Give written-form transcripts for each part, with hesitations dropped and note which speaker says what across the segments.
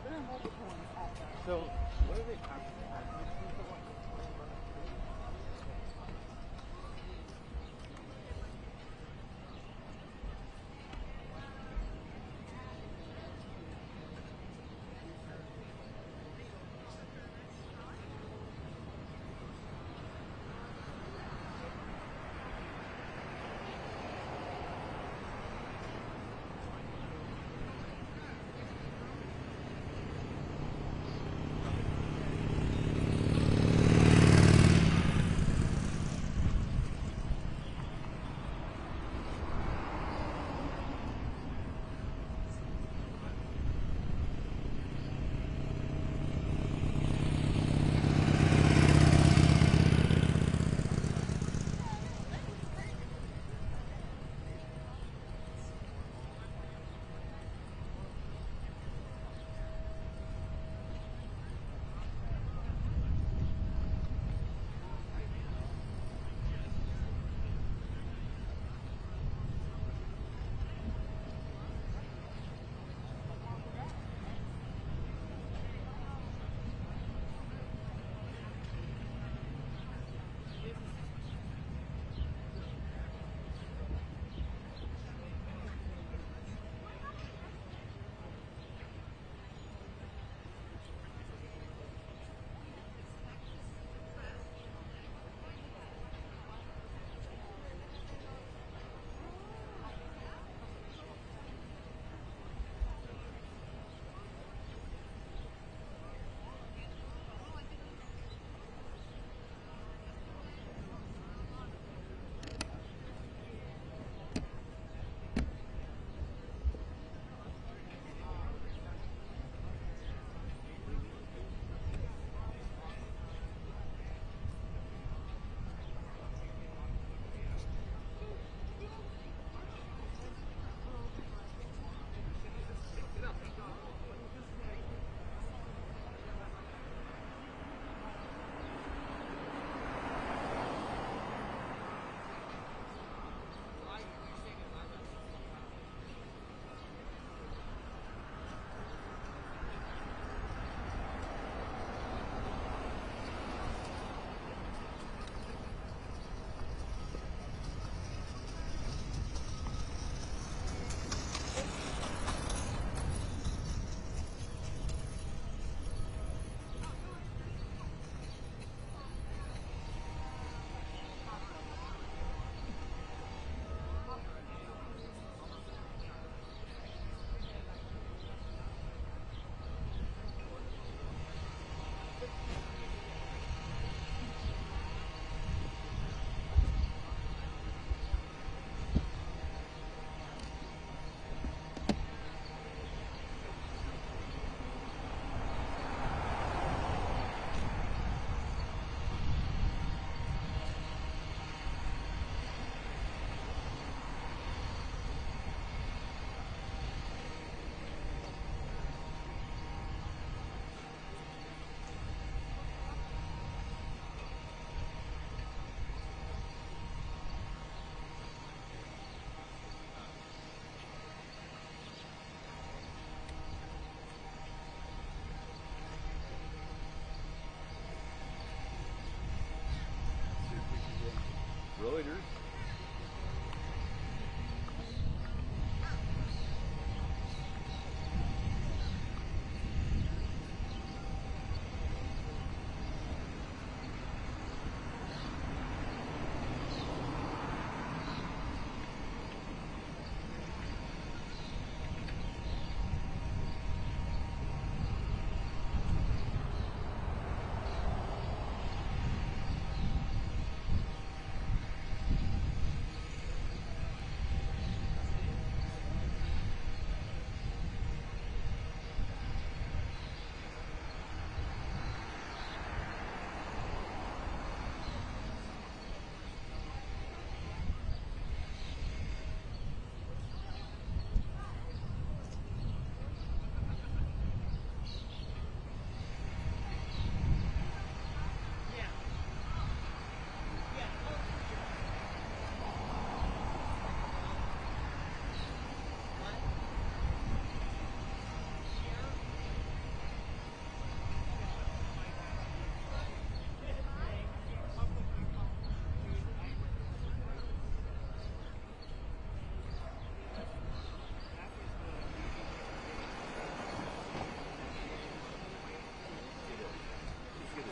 Speaker 1: there are multiple ones at that.
Speaker 2: So, what are they talking about?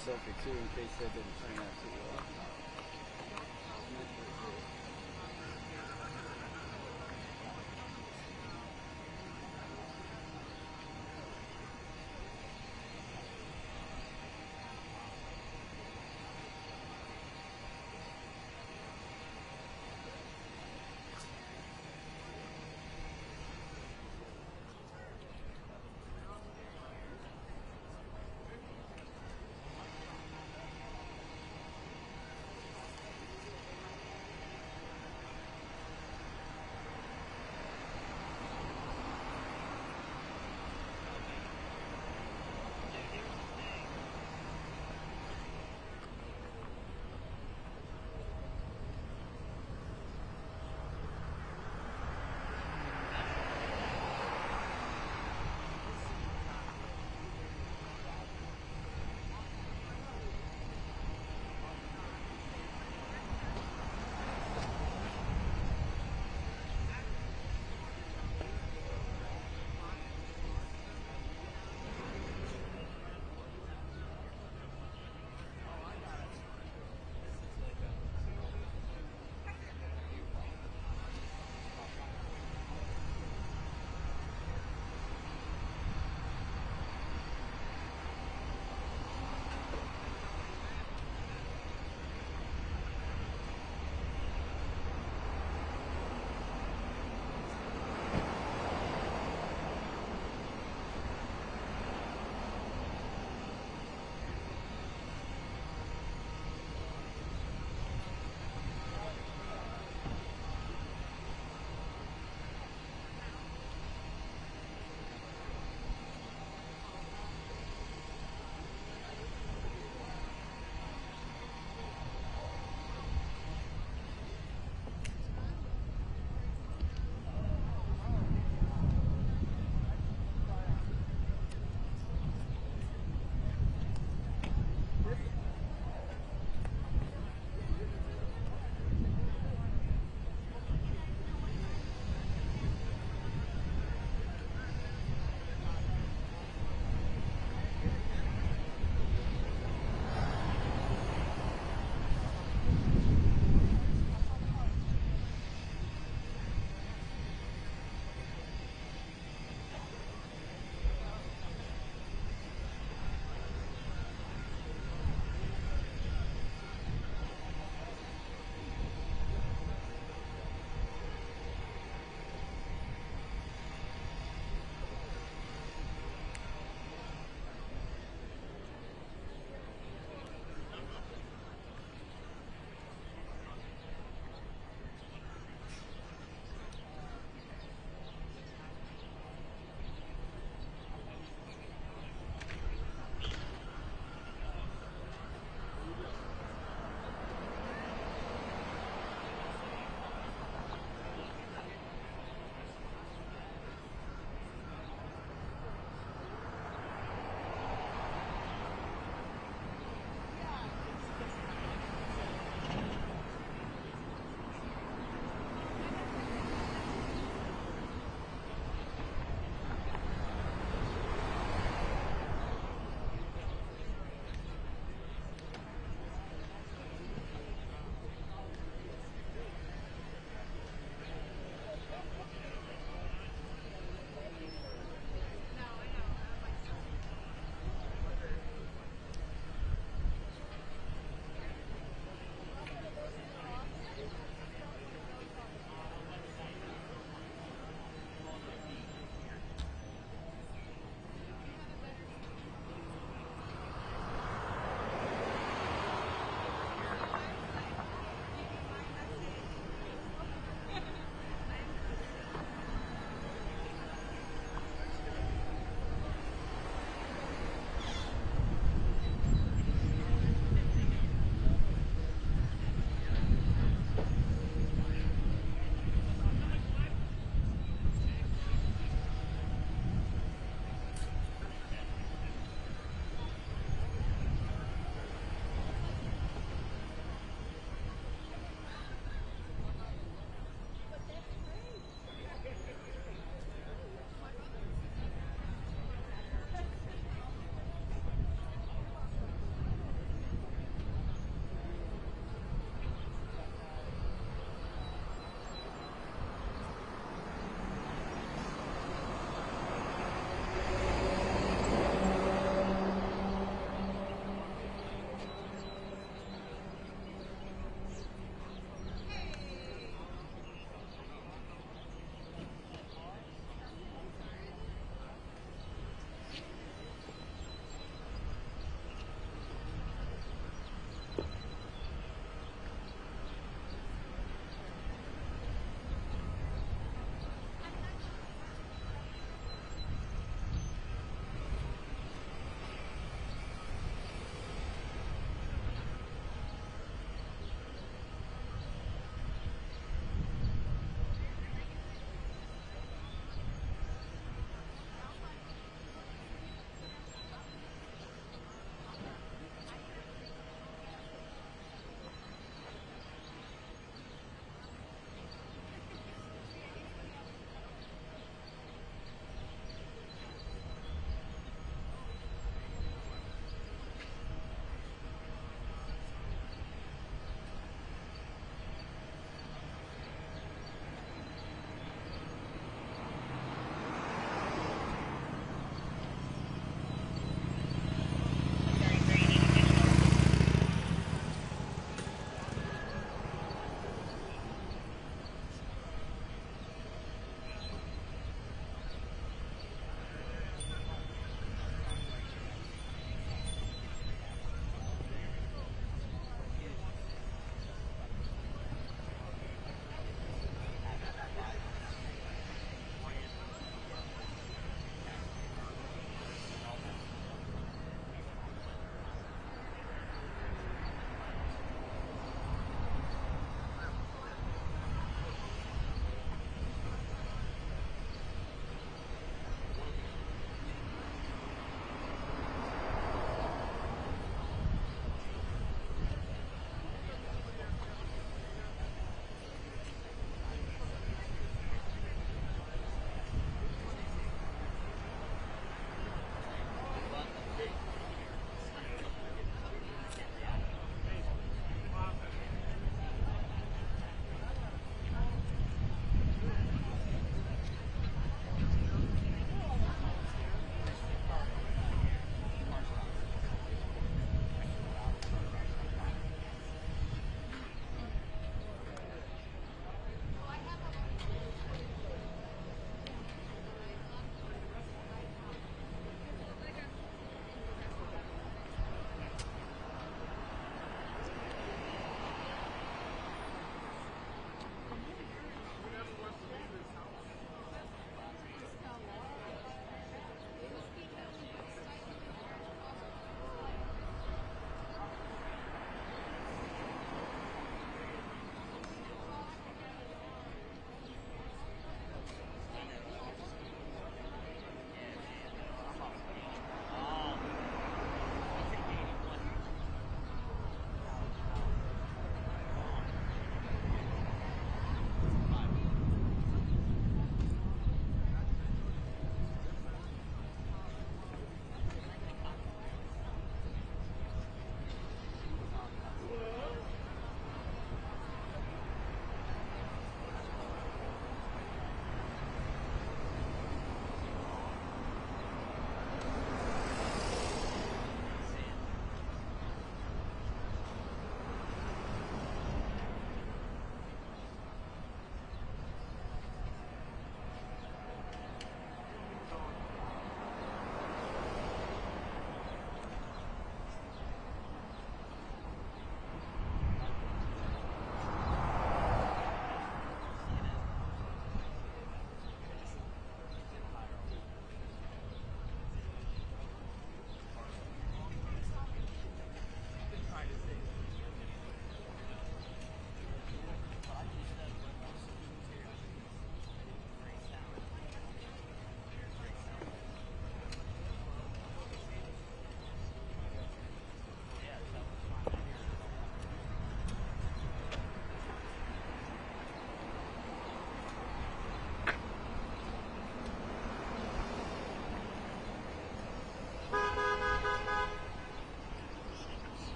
Speaker 2: selfie too in case that didn't turn out too well.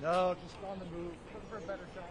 Speaker 1: No, just on the move. Looking for a better shot.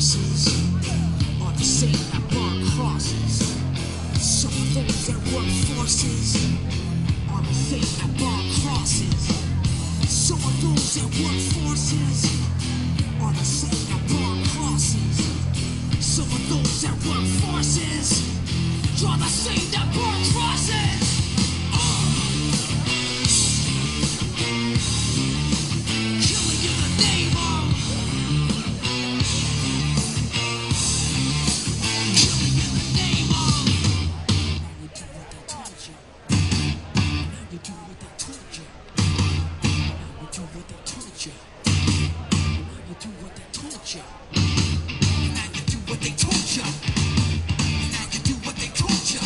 Speaker 3: forces are the same that burn crosses. Some of those that work forces are the same that burn crosses. Some of those that work forces are the same that burn crosses. Some of those that work forces are the same that burn crosses. Killing in the name of. Killing in the name of. Now you do what they told you. Now you do what they told you. Now you do what they told you. Now you do what they told you. Now you do what they told you.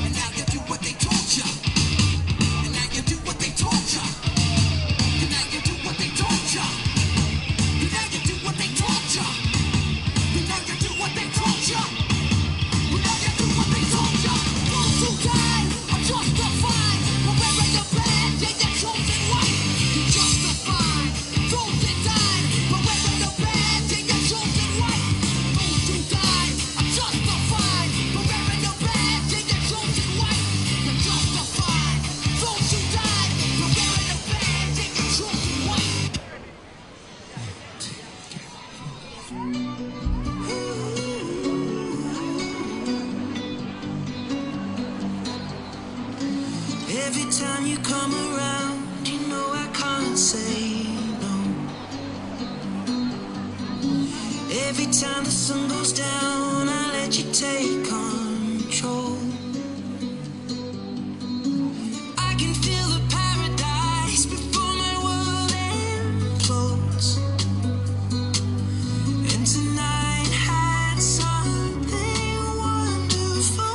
Speaker 3: And now you do what they told you. And now you do what they told you. And now you do what they told you. And now you do what they told you. And now you do what they told you. And now you do what they told you. Those who died are justified for wearing the badge and their chosen white. You justified those that died for wearing the badge and their chosen white. Those who died are justified for wearing the badge and their chosen white. You're justified. Those who died for wearing the badge and their chosen white. Every time you come around, you know I can't say no. Every time the sun goes down, I let you take control. I can feel the paradise before my world implodes. And tonight had something wonderful.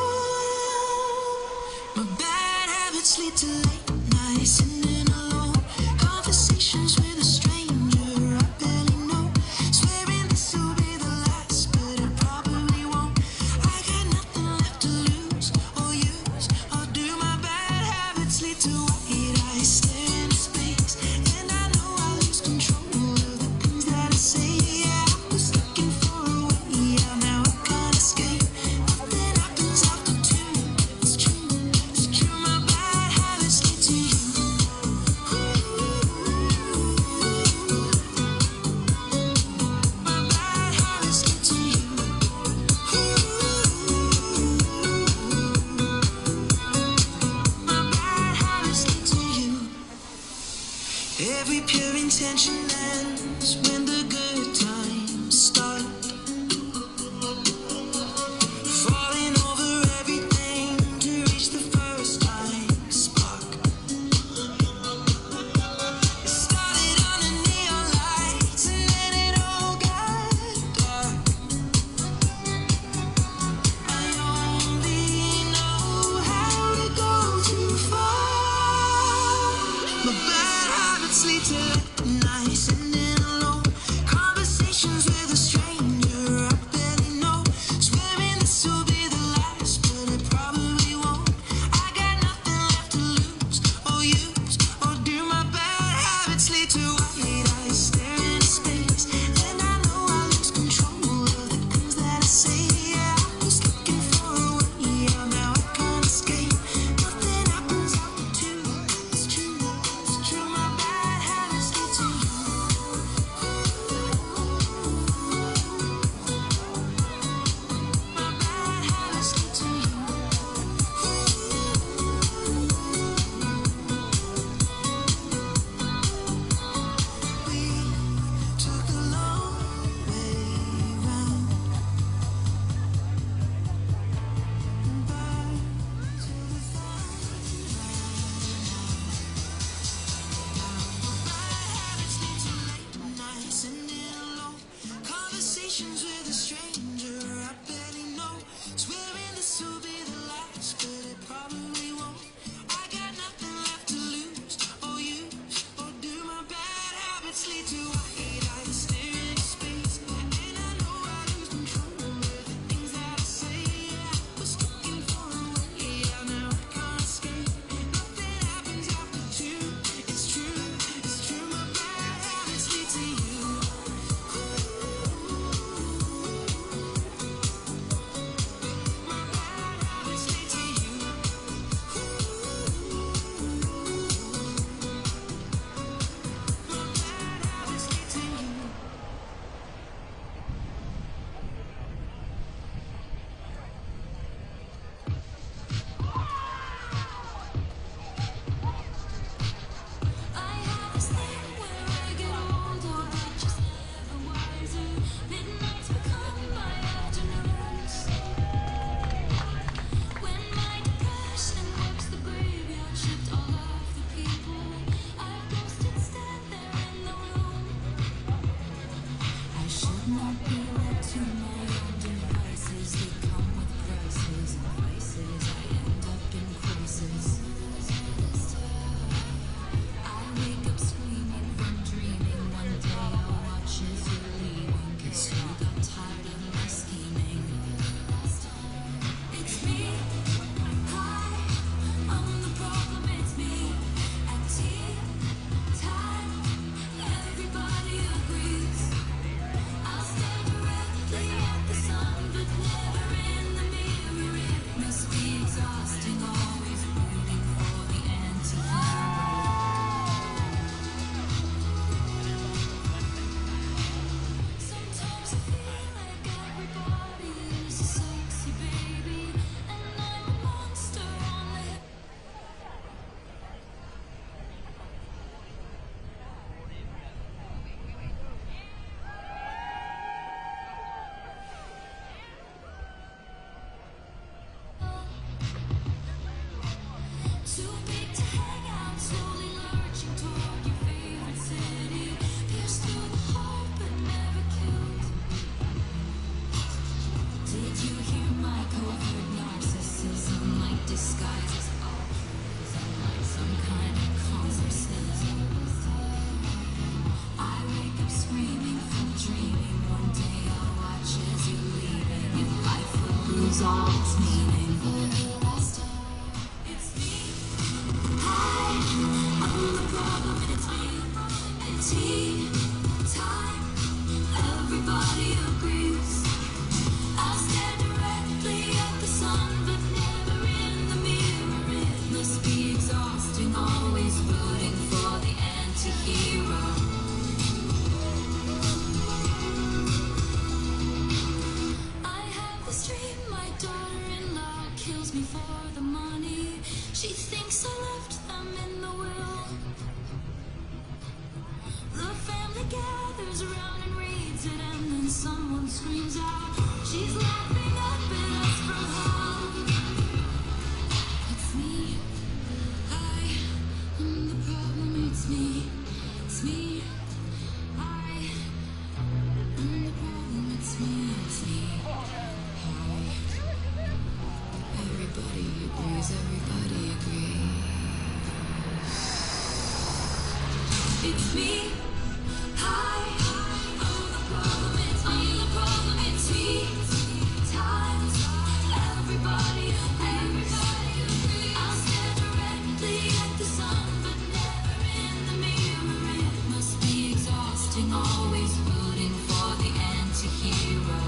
Speaker 3: My bad habits lead to late nights, sitting alone. Conversations with a stranger I barely know. Swearing this will be the last, but it probably won't. I got nothing left to lose or use or do. My bad habits lead to white eyes staring into space, and I know I lose control of the things that I say. Yeah, I was looking for a way out, now I can't escape. Nothing happens after two. It's true, it's true. My bad habits lead to you. My bad habits lead to you. My bad habits lead to you. Every pure intention ends when the good times start. Falling over everything to reach the first time spark. It started on the neon lights and then it all got dark. I only know how to go too far. My bad habits lead to late nights, sitting alone. tea time, everybody agrees. I'll stare directly at the sun, but never in the mirror. It must be exhausting, always rooting for the anti-hero. I have this dream, my daughter-in-law kills me for the money. She thinks I left them in the will. The family gathers around and reads it, and then someone screams out, she's laughing up at us from home. It's me, I am the problem, it's me, it's me, I am the problem, it's me, it's me. Everybody agrees, everybody agrees. It's me. Hi, I'm the problem, it's me. I'm the problem, it's me. Times, everybody agrees. I'll stare directly at the sun, but never in the mirror. It must be exhausting, always rooting for the anti-hero.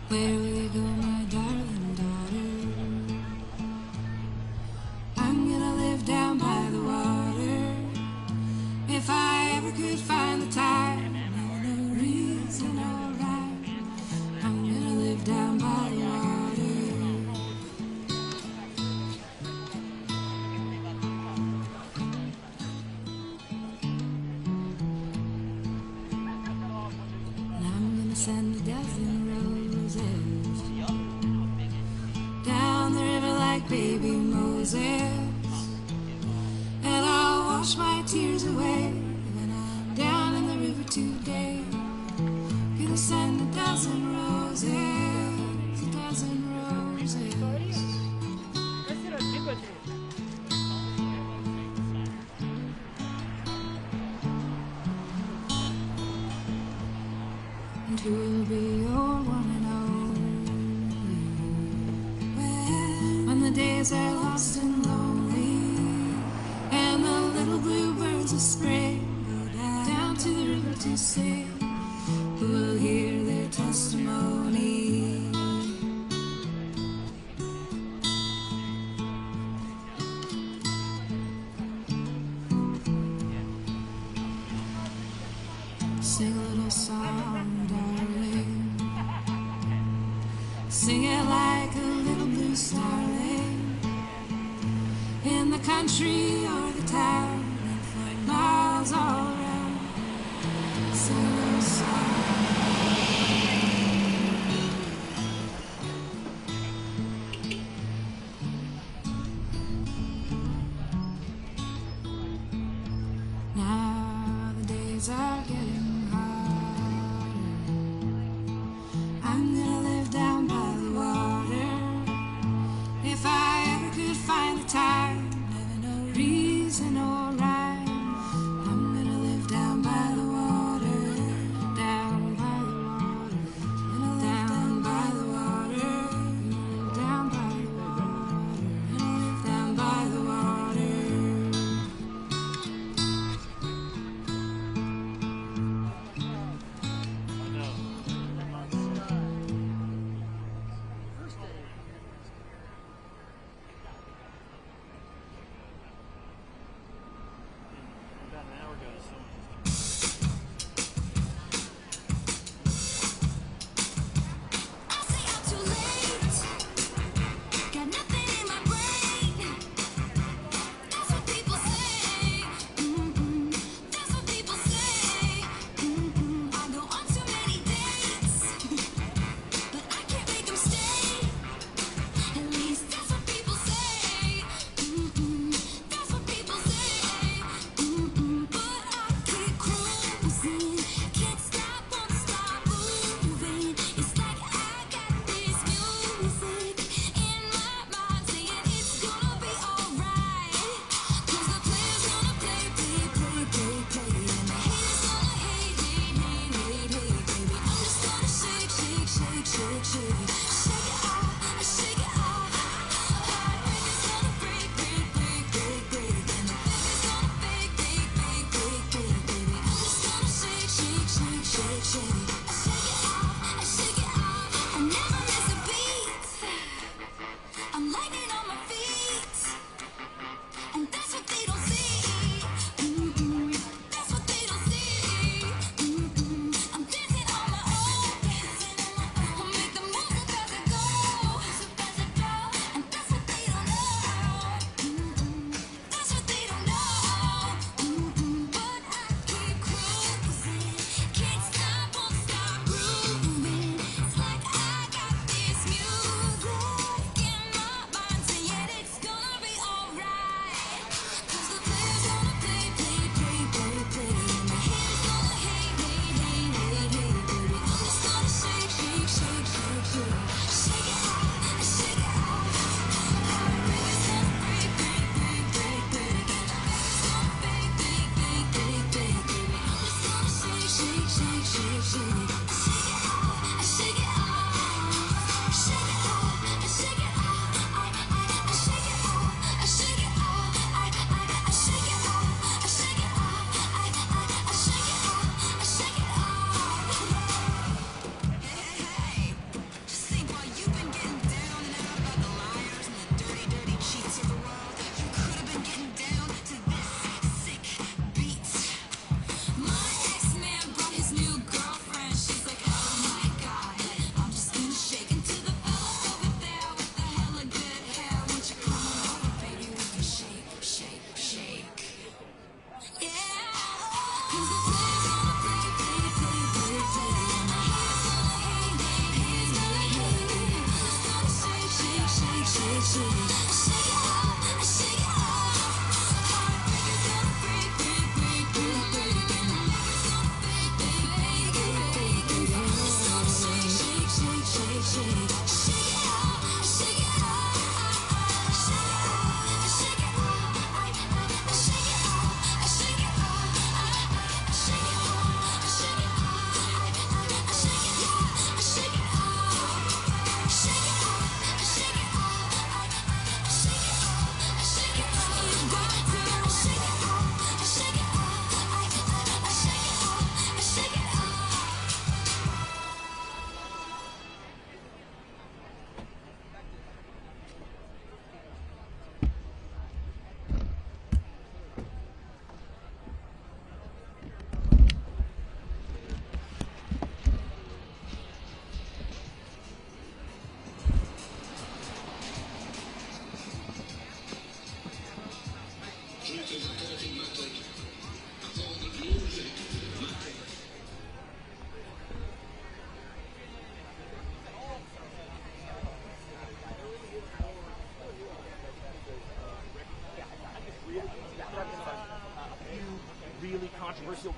Speaker 3: Where will you go, my darling daughter? I'm gonna live down by the water. If I ever could find the time, no reason or rhyme, I'm gonna live down by the water. And I'm gonna send a dozen roses down the river like baby Moses, and I'll wash my tears away when I'm down in the river today. Gonna send a dozen roses, a dozen roses. And who will be your one and only when the days are lost and lonely, and the little bluebirds of spring go down to the river to sing? Who will hear their testimony? Sing a little song, darling. Sing it like a little blue starling, in the country or the town, and for miles all around. Sing a little song. Now the days are getting harder. I'm gonna live down by the water. If I ever could find the time, never no reason or rhyme, I'm gonna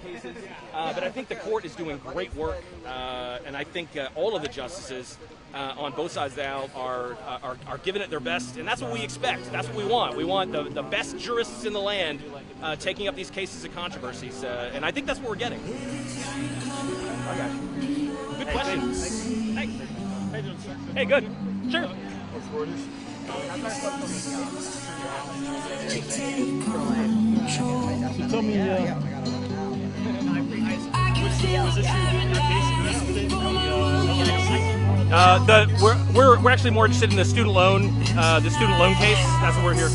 Speaker 4: cases, but I think the court is doing great work, and I think all of the justices on both sides of the aisle are giving it their best, and that's what we expect. That's what we want. We want the best jurists in the land taking up these cases of controversies, and I think that's what we're getting. Good question. Thanks. Hey, good. Sure.
Speaker 5: So tell me,
Speaker 4: we're actually more interested in the student loan case. That's what we're here.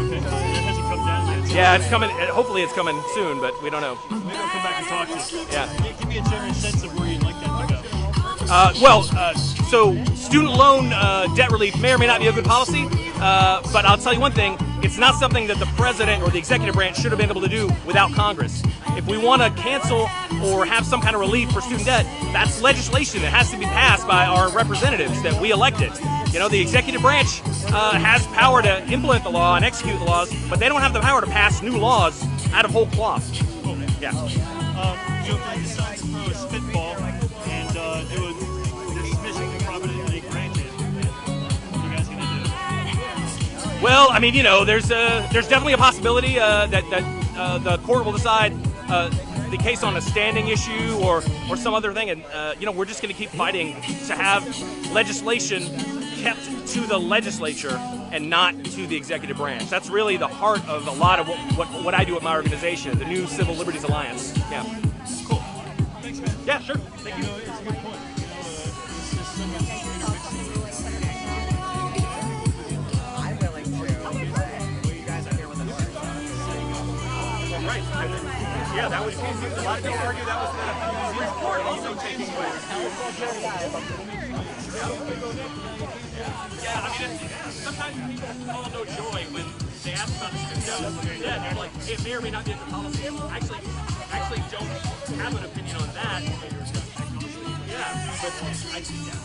Speaker 5: okay, it hasn't come down yet.
Speaker 4: Yeah, it's coming. Hopefully, it's coming soon, but we don't know.
Speaker 5: Maybe I'll come back and talk to you.
Speaker 4: Yeah.
Speaker 5: Give me a general sense of where you'd like that to go.
Speaker 4: So student loan debt relief may or may not be a good policy, but I'll tell you one thing, it's not something that the president or the executive branch should have been able to do without Congress. If we want to cancel or have some kind of relief for student debt, that's legislation that has to be passed by our representatives that we elected. You know, the executive branch has power to implement the law and execute the laws, but they don't have the power to pass new laws out of whole cloth. Yeah.
Speaker 5: You have to decide to throw a spitball and do a dismissal probably granted. What are you guys going to do?
Speaker 4: Well, I mean, you know, there's definitely a possibility that the court will decide the case on a standing issue or some other thing, and you know, we're just going to keep fighting to have legislation kept to the legislature and not to the executive branch. That's really the heart of a lot of what I do at my organization, the New Civil Liberties Alliance. Yeah.
Speaker 5: Cool. Thanks, man.
Speaker 4: Yeah, sure. Thank you.
Speaker 5: You know, it's a good point. It's just so much
Speaker 1: I'm willing to. You guys are here with us.
Speaker 4: Right. Yeah, that was. A lot of people argue that was the report also taking place. Yeah, I mean, sometimes people call no joy when they ask about the student debt. Yeah, they're like, it may or may not be a good policy. I actually don't have an opinion on that. Yeah, but I think, yeah.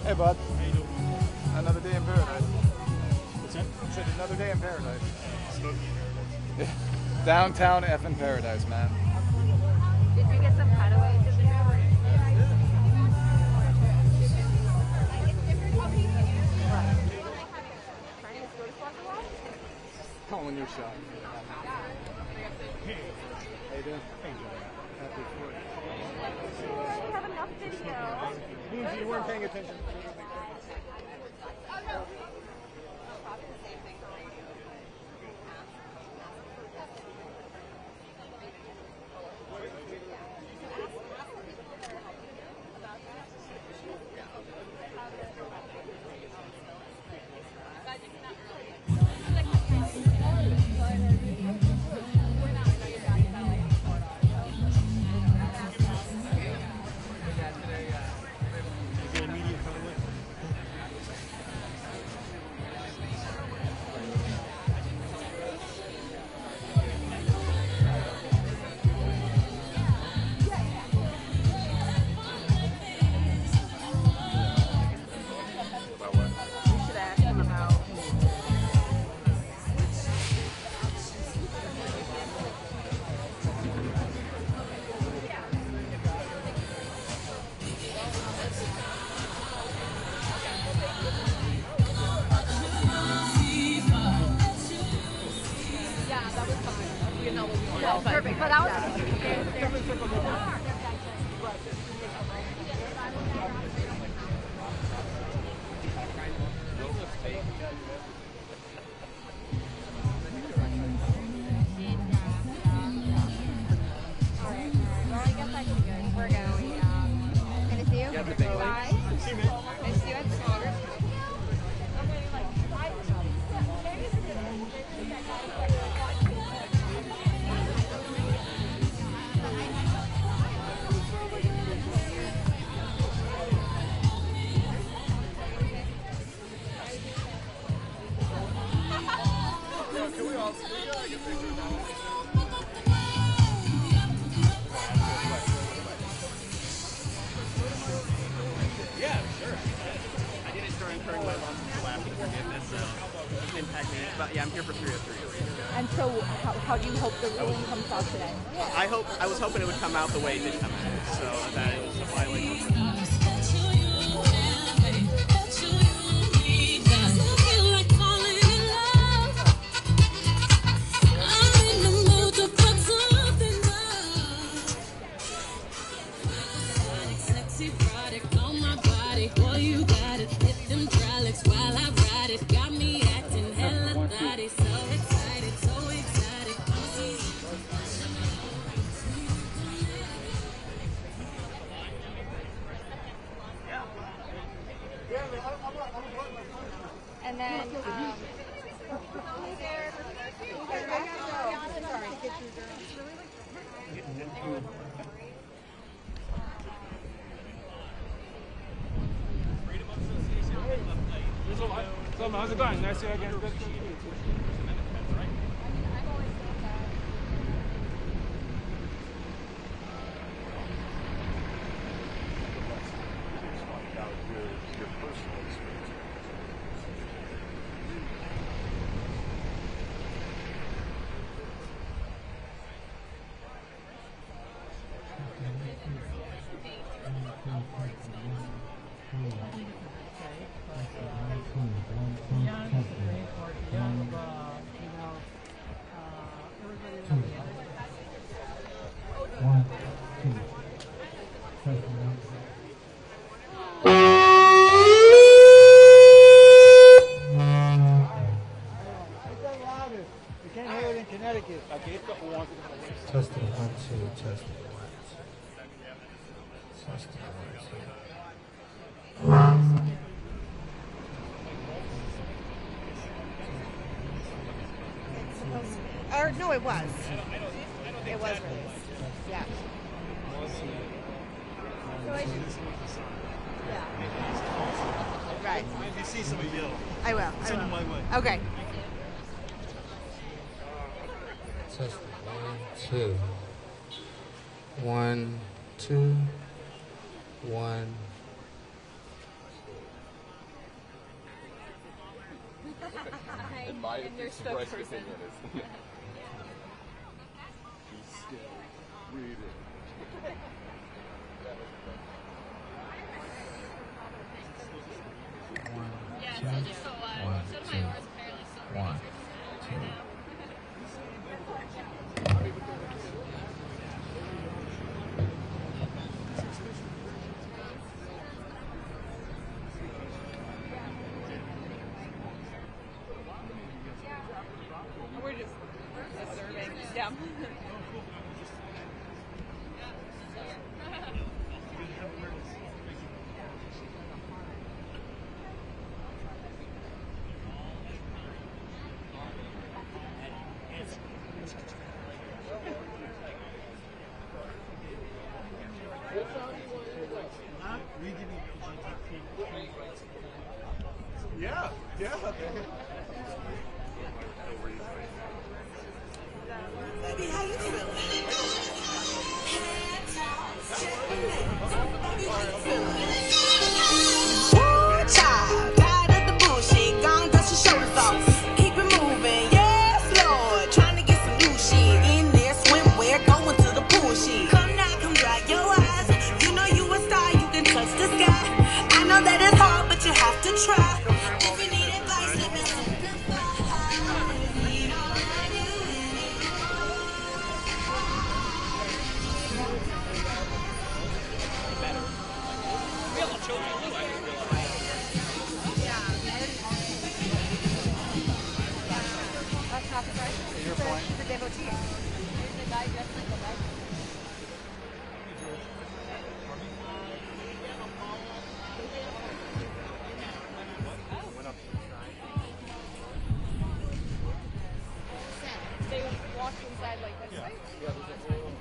Speaker 1: Hey, bud. Another day in paradise.
Speaker 5: What's that?
Speaker 1: I said another day in paradise.
Speaker 5: Smoky.
Speaker 1: Downtown effing paradise, man.
Speaker 6: Did you get some cutaways in there?
Speaker 1: Calling your shot. How you doing? Happy for it.
Speaker 6: We have enough video.
Speaker 1: Means you weren't paying attention.
Speaker 6: Perfect, but I was we're going. Can I see you? Bye. Can I see you at the Congress?
Speaker 1: Yeah, sure. I did it during my mom's lasting forgiveness, so it didn't impact me. But yeah, I'm here for 303.
Speaker 6: And so, how do you hope the ruling comes out today?
Speaker 1: I was hoping it would come out the way it did come out, so that it was a violation.
Speaker 6: And then,
Speaker 7: So, how's it going? Nice to see you again.
Speaker 3: Testing 1, 2, testing 1. Testing 1, 2.
Speaker 8: Or no, it was. It was released. Yeah. Right.
Speaker 5: If you see somebody yell,
Speaker 8: I will.
Speaker 5: send them my way.
Speaker 8: Okay.
Speaker 3: Testing 1, 2. 1, 2. 1.
Speaker 9: In my Bryce's opinion is he's still reading.
Speaker 6: we're just observing. Yeah.
Speaker 5: Yeah, yeah.
Speaker 8: Baby, how you feeling? Woo, child, tired of the bullshit. Gone, dust your shoulders off. Keep it moving, yes, Lord. Trying to get some new shit in there. Swimwear, going to the pool shit. Come now, come dry your eyes. You know you a star, you can touch the sky. I know that it's hard, but you have to try. If you need advice, let me simplify. You know what I do.
Speaker 4: We have children too, I didn't realize.
Speaker 6: That's half the price. He's a devotee. There's a guy dressed like a light. They walk inside like this, right?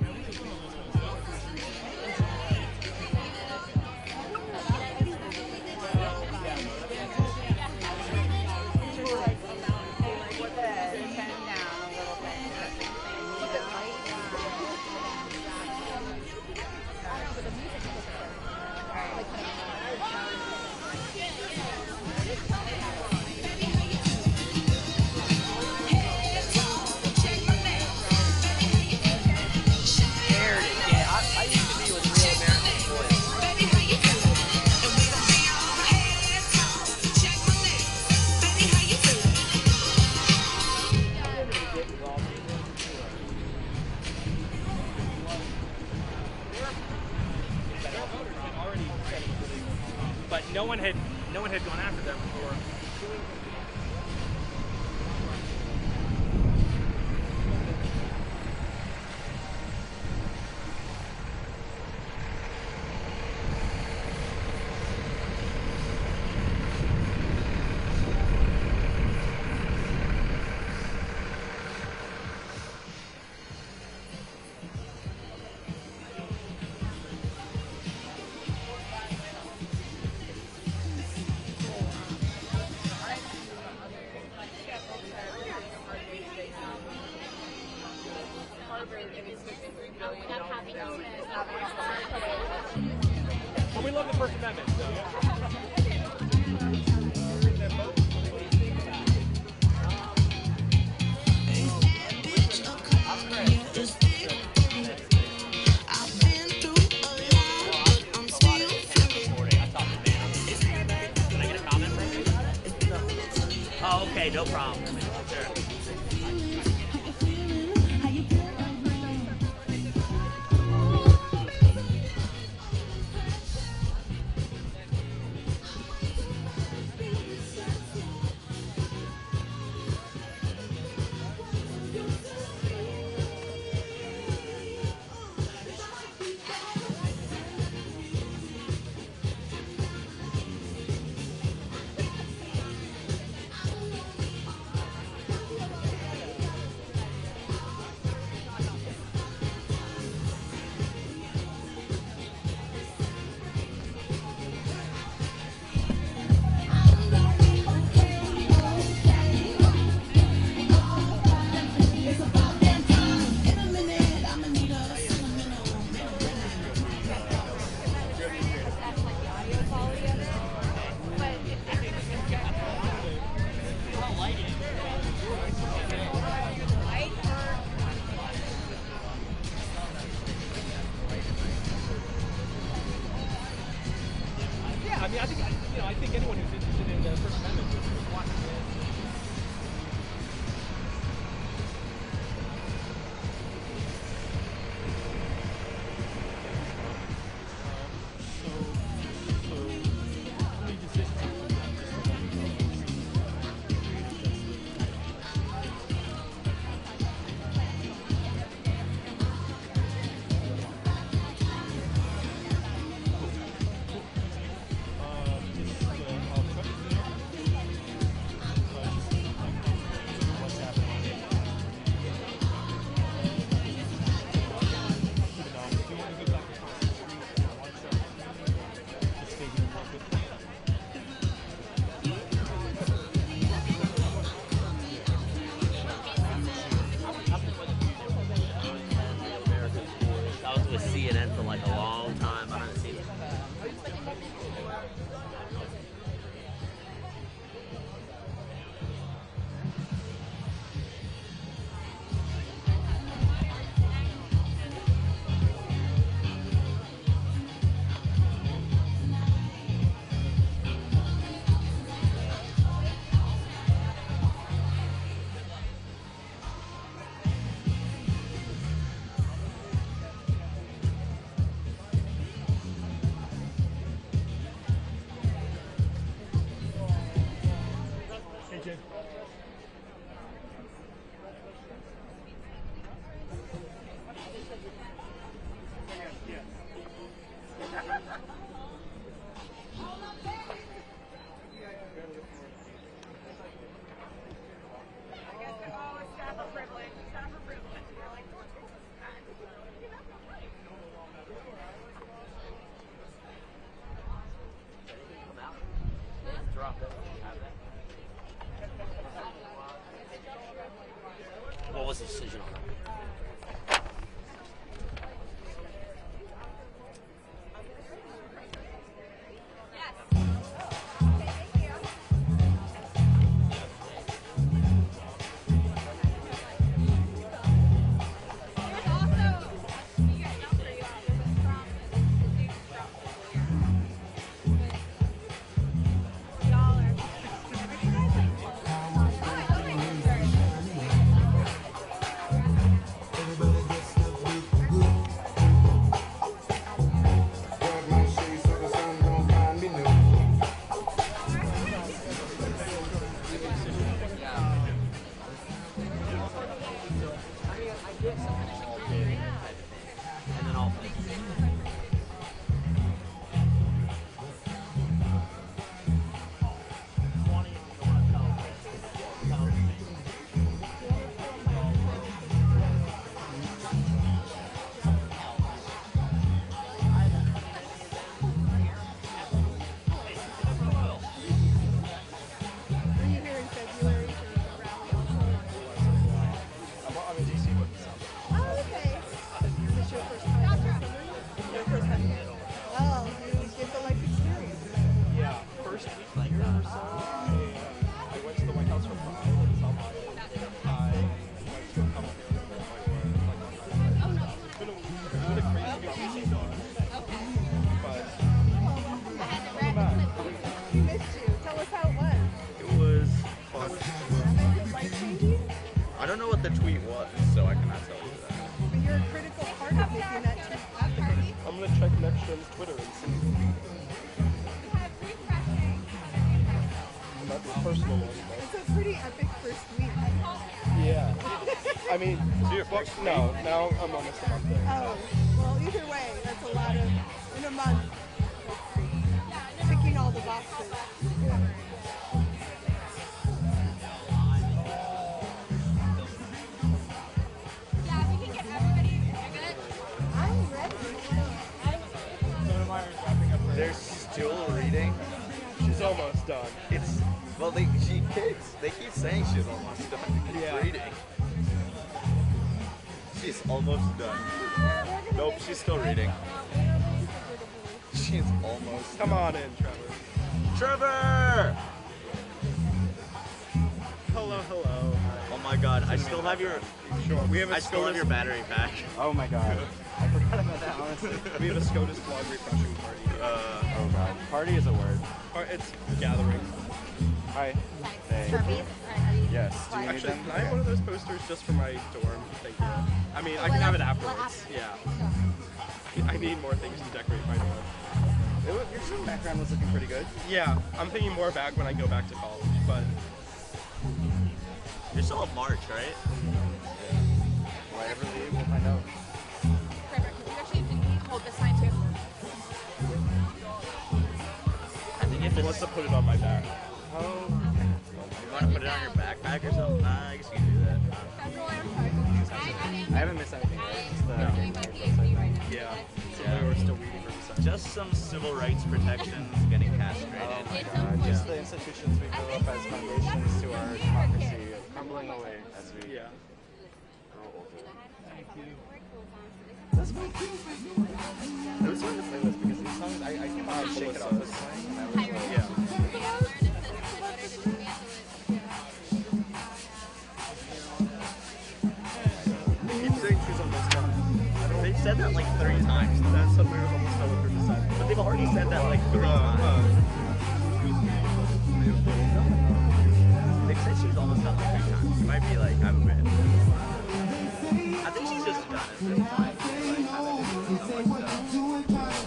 Speaker 4: one had gone after them before. But we love the First Amendment.
Speaker 10: Oh, okay, no problem. Sure. Yeah, I mean, I think anyone who's interested in the First Amendment should watch it. I was with CNN for like a long time. I haven't seen it. What was the decision on that?
Speaker 11: I don't know what the tweet was, so I cannot tell you that.
Speaker 12: But you're a critical part of making that tweet happen.
Speaker 10: I'm gonna check next term's Twitter and see. Not the personal one, but
Speaker 12: It's a pretty epic first week.
Speaker 10: yeah. I mean, no, now I'm almost a month there.
Speaker 12: Oh, well, either way, that's a lot of, in a month, ticking all the boxes. I'm ready.
Speaker 11: They're still reading.
Speaker 10: She's almost done.
Speaker 11: It's well, they keep saying she's almost done. Keep
Speaker 10: Yeah.
Speaker 11: reading. She's almost done. Nope, she's still reading. She's almost.
Speaker 10: Come on in, Trevor.
Speaker 11: Trevor!
Speaker 10: Hello, hello.
Speaker 11: Oh my God, I still have your.
Speaker 10: Sure. We have a
Speaker 11: I still have
Speaker 10: SCOTUS.
Speaker 11: your battery pack.
Speaker 2: Oh my god. I forgot about that, honestly.
Speaker 10: We have a SCOTUS blog refreshing party.
Speaker 2: Oh god. Party is a word.
Speaker 10: It's gathering.
Speaker 2: Hi. Hey. Yes. Do you need
Speaker 10: Actually,
Speaker 2: them?
Speaker 10: can I have one of those posters just for my dorm? Thank you. I mean, I can have it afterwards. Yeah. I need more things to decorate my dorm.
Speaker 2: Your background was looking pretty good.
Speaker 10: Yeah, I'm thinking more back when I go back to college, but
Speaker 11: You're still in March, right?
Speaker 2: Will I ever leave? We'll find out.
Speaker 9: Hold this sign too.
Speaker 11: I think if
Speaker 10: Melissa put it on my back.
Speaker 11: Oh. You want to put it on your backpack or something? I guess you can do that.
Speaker 2: I haven't missed anything, right? Just the
Speaker 10: Yeah.
Speaker 11: Yeah.
Speaker 10: We're still waiting for the
Speaker 11: Just some civil rights protections getting castrated.
Speaker 2: Oh my god. Just the institutions we grew up as foundations to our democracy crumbling away as we
Speaker 10: Yeah.
Speaker 2: grow older.
Speaker 10: Thank you.
Speaker 2: That's my It was fun to play with because these songs, I came out and Shake It Off was playing, and I was like,
Speaker 10: Yeah.
Speaker 11: Keep saying she's almost done. They've said that like 3 times.
Speaker 10: That's something we're almost done with her design.
Speaker 11: But they've already said that like 3 times. They've said she's almost done like 3 times. She might be like, I'm a bit. I think she's just done it 3 times. Like, I'm almost done.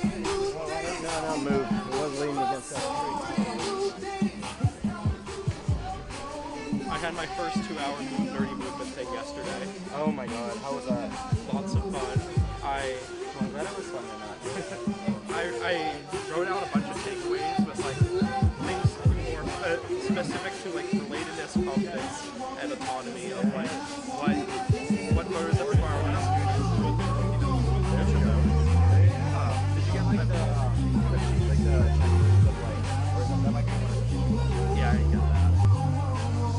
Speaker 2: no, move. It was leaning against that.
Speaker 10: I had my first 2-hour nerdy movement thing yesterday.
Speaker 2: Oh my god, how was that?
Speaker 10: Lots of fun.
Speaker 2: I'm glad it was fun or not.
Speaker 10: I wrote out a bunch of takeaways with like things more specific to like relatedness, confidence, and autonomy of like what voters that require when a student. There you go.
Speaker 2: Did you get like the checklists of like, or something that might be one of the
Speaker 10: Yeah, I get that.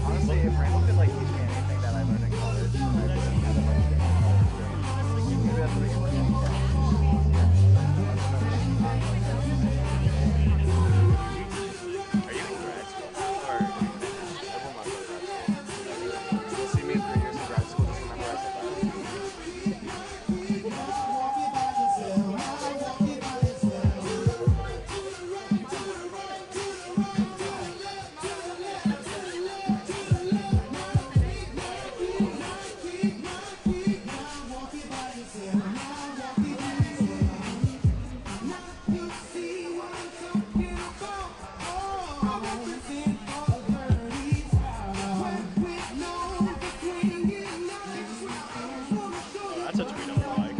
Speaker 2: Honestly, if Randall could like teach me anything that I learned in college, I wouldn't have a much experience. Maybe that's what we can learn.
Speaker 11: Are you in grad school or are you finished?
Speaker 2: I will not go to grad school. You'll see me in 3 years in grad school, just remember I said that.
Speaker 10: Oh, that's a tweet I would like.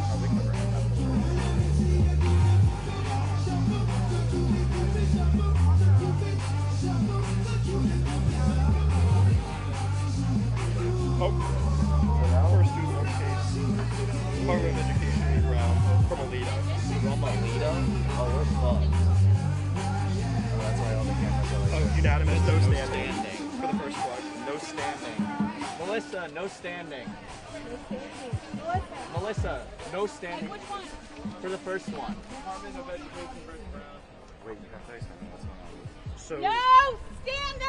Speaker 2: Probably cover it.
Speaker 10: Oh, first student work case. Department of Education week round from Alito.
Speaker 11: From Alito? Oh, we're fucked.
Speaker 2: Oh, that's why all the cameras are like
Speaker 10: Oh,
Speaker 2: this.
Speaker 10: unanimous, no
Speaker 11: No
Speaker 10: standing
Speaker 11: standing.
Speaker 10: for the first one.
Speaker 11: No standing. Melissa, no standing. Melissa, no standing.
Speaker 9: Which one?
Speaker 11: For the first one.
Speaker 10: Department of Education versus Brown.
Speaker 2: Wait, you have to explain what's going on.
Speaker 10: So
Speaker 9: No standing!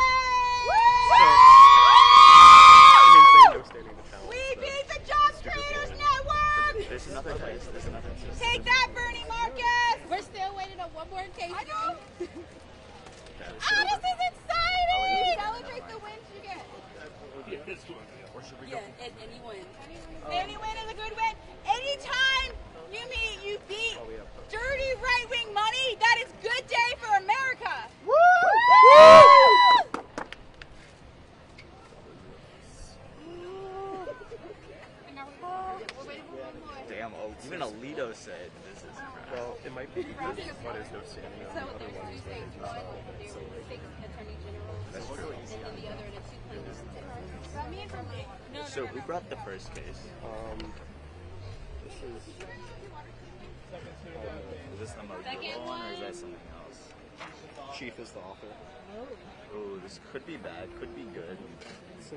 Speaker 11: So who brought the first case?
Speaker 2: This is.
Speaker 11: Is this the Mozilla one or is that something else?
Speaker 2: Chief is the author.
Speaker 11: Oh, this could be bad, could be good.
Speaker 2: So,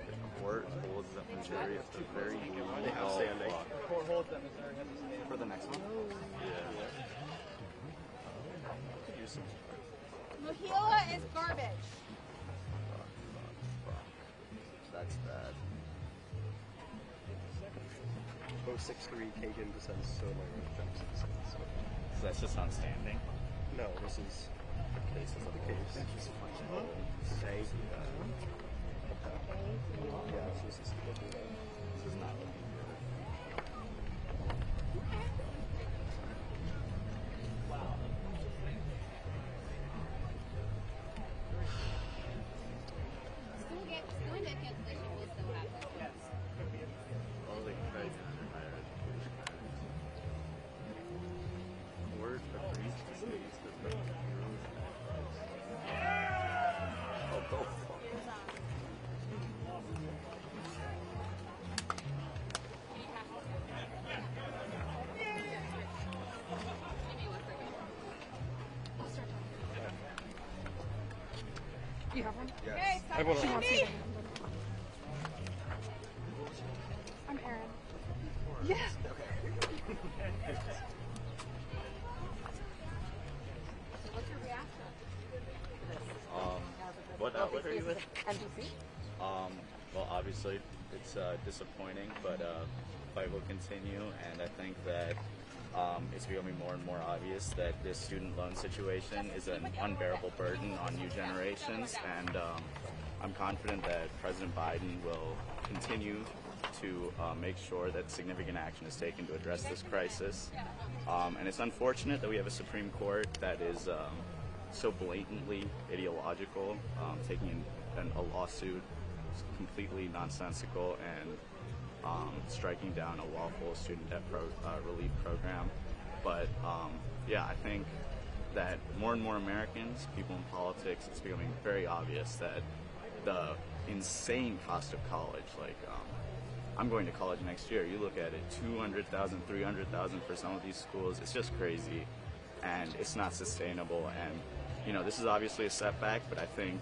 Speaker 11: The court holds that Missouri at the very
Speaker 2: they have standing.
Speaker 10: Court holds that Missouri has to stay.
Speaker 2: For the next one?
Speaker 11: Yeah.
Speaker 2: Could use some.
Speaker 12: Mohila is garbage.
Speaker 11: That's bad.
Speaker 2: 063 Kagan descends so my jumps.
Speaker 11: So that's just on standing?
Speaker 2: No, this is the case. This is the case.
Speaker 11: Say,
Speaker 2: Yeah, so this is looking good.
Speaker 11: this is not looking good.
Speaker 6: Student debt cancellation will still happen.
Speaker 10: Yes.
Speaker 11: All they can write down in higher education. Word agrees to states that the rules Oh, go fuck.
Speaker 12: You have one?
Speaker 2: Yes.
Speaker 12: I
Speaker 2: want
Speaker 12: She
Speaker 2: to.
Speaker 12: wants it. I'm Erin. Yeah.
Speaker 6: What's your reaction?
Speaker 11: What outlet are you with?
Speaker 12: NBC?
Speaker 11: Well, obviously, it's disappointing, but fight will continue, and I think that it's becoming more and more obvious that this student loan situation is an unbearable burden on new generations, and I'm confident that President Biden will continue to make sure that significant action is taken to address this crisis. And it's unfortunate that we have a Supreme Court that is so blatantly ideological, taking a lawsuit completely nonsensical and striking down a lawful student debt relief program. But yeah, I think that more and more Americans, people in politics, it's becoming very obvious that the insane cost of college, like I'm going to college next year, you look at it, $200,000, $300,000 for some of these schools, it's just crazy, and it's not sustainable. And you know, this is obviously a setback, but I think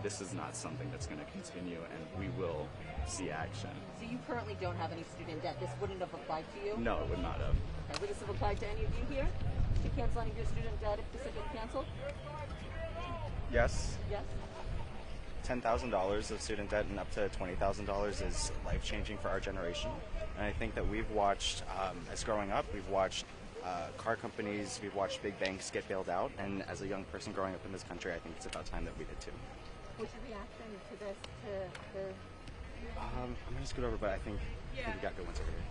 Speaker 11: this is not something that's going to continue, and we will see action.
Speaker 13: So you currently don't have any student debt. This wouldn't have applied to you?
Speaker 11: No, it would not have.
Speaker 13: Okay. Would this have applied to any of you here? To cancel any of your student debt if this had been canceled?
Speaker 2: Yes.
Speaker 13: Yes?
Speaker 2: $10,000 of student debt and up to $20,000 is life-changing for our generation. And I think that we've watched, as growing up, we've watched car companies, we've watched big banks get bailed out. And as a young person growing up in this country, I think it's about time that we did too.
Speaker 13: What's your reaction to this?
Speaker 2: I'm going to scoot over, but I think we got good ones over here.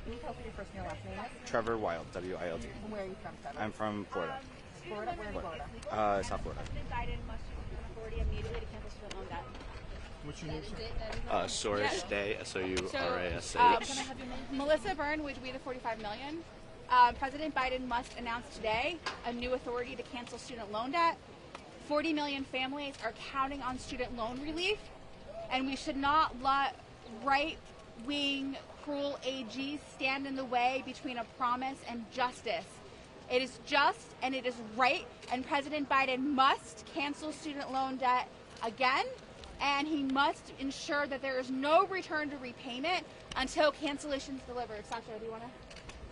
Speaker 13: Can you tell us what your first and your last name is?
Speaker 2: Trevor Wild, W-I-L-D.
Speaker 13: And where are you from, Trevor?
Speaker 2: I'm from Florida.
Speaker 13: Florida? Where in Florida?
Speaker 2: South Florida.
Speaker 6: Biden must use an authority immediately to cancel student loan debt.
Speaker 5: What's your name?
Speaker 11: Sorash Day, S-O-U-R-A-S-H.
Speaker 12: Can I have your name? Melissa Byrne with We the 45 Million. President Biden must announce today a new authority to cancel student loan debt. 40 million families are counting on student loan relief, and we should not let right-wing cruel AGs stand in the way between a promise and justice. It is just and it is right, and President Biden must cancel student loan debt again, and he must ensure that there is no return to repayment until cancellation is delivered. Sasha, do you want to?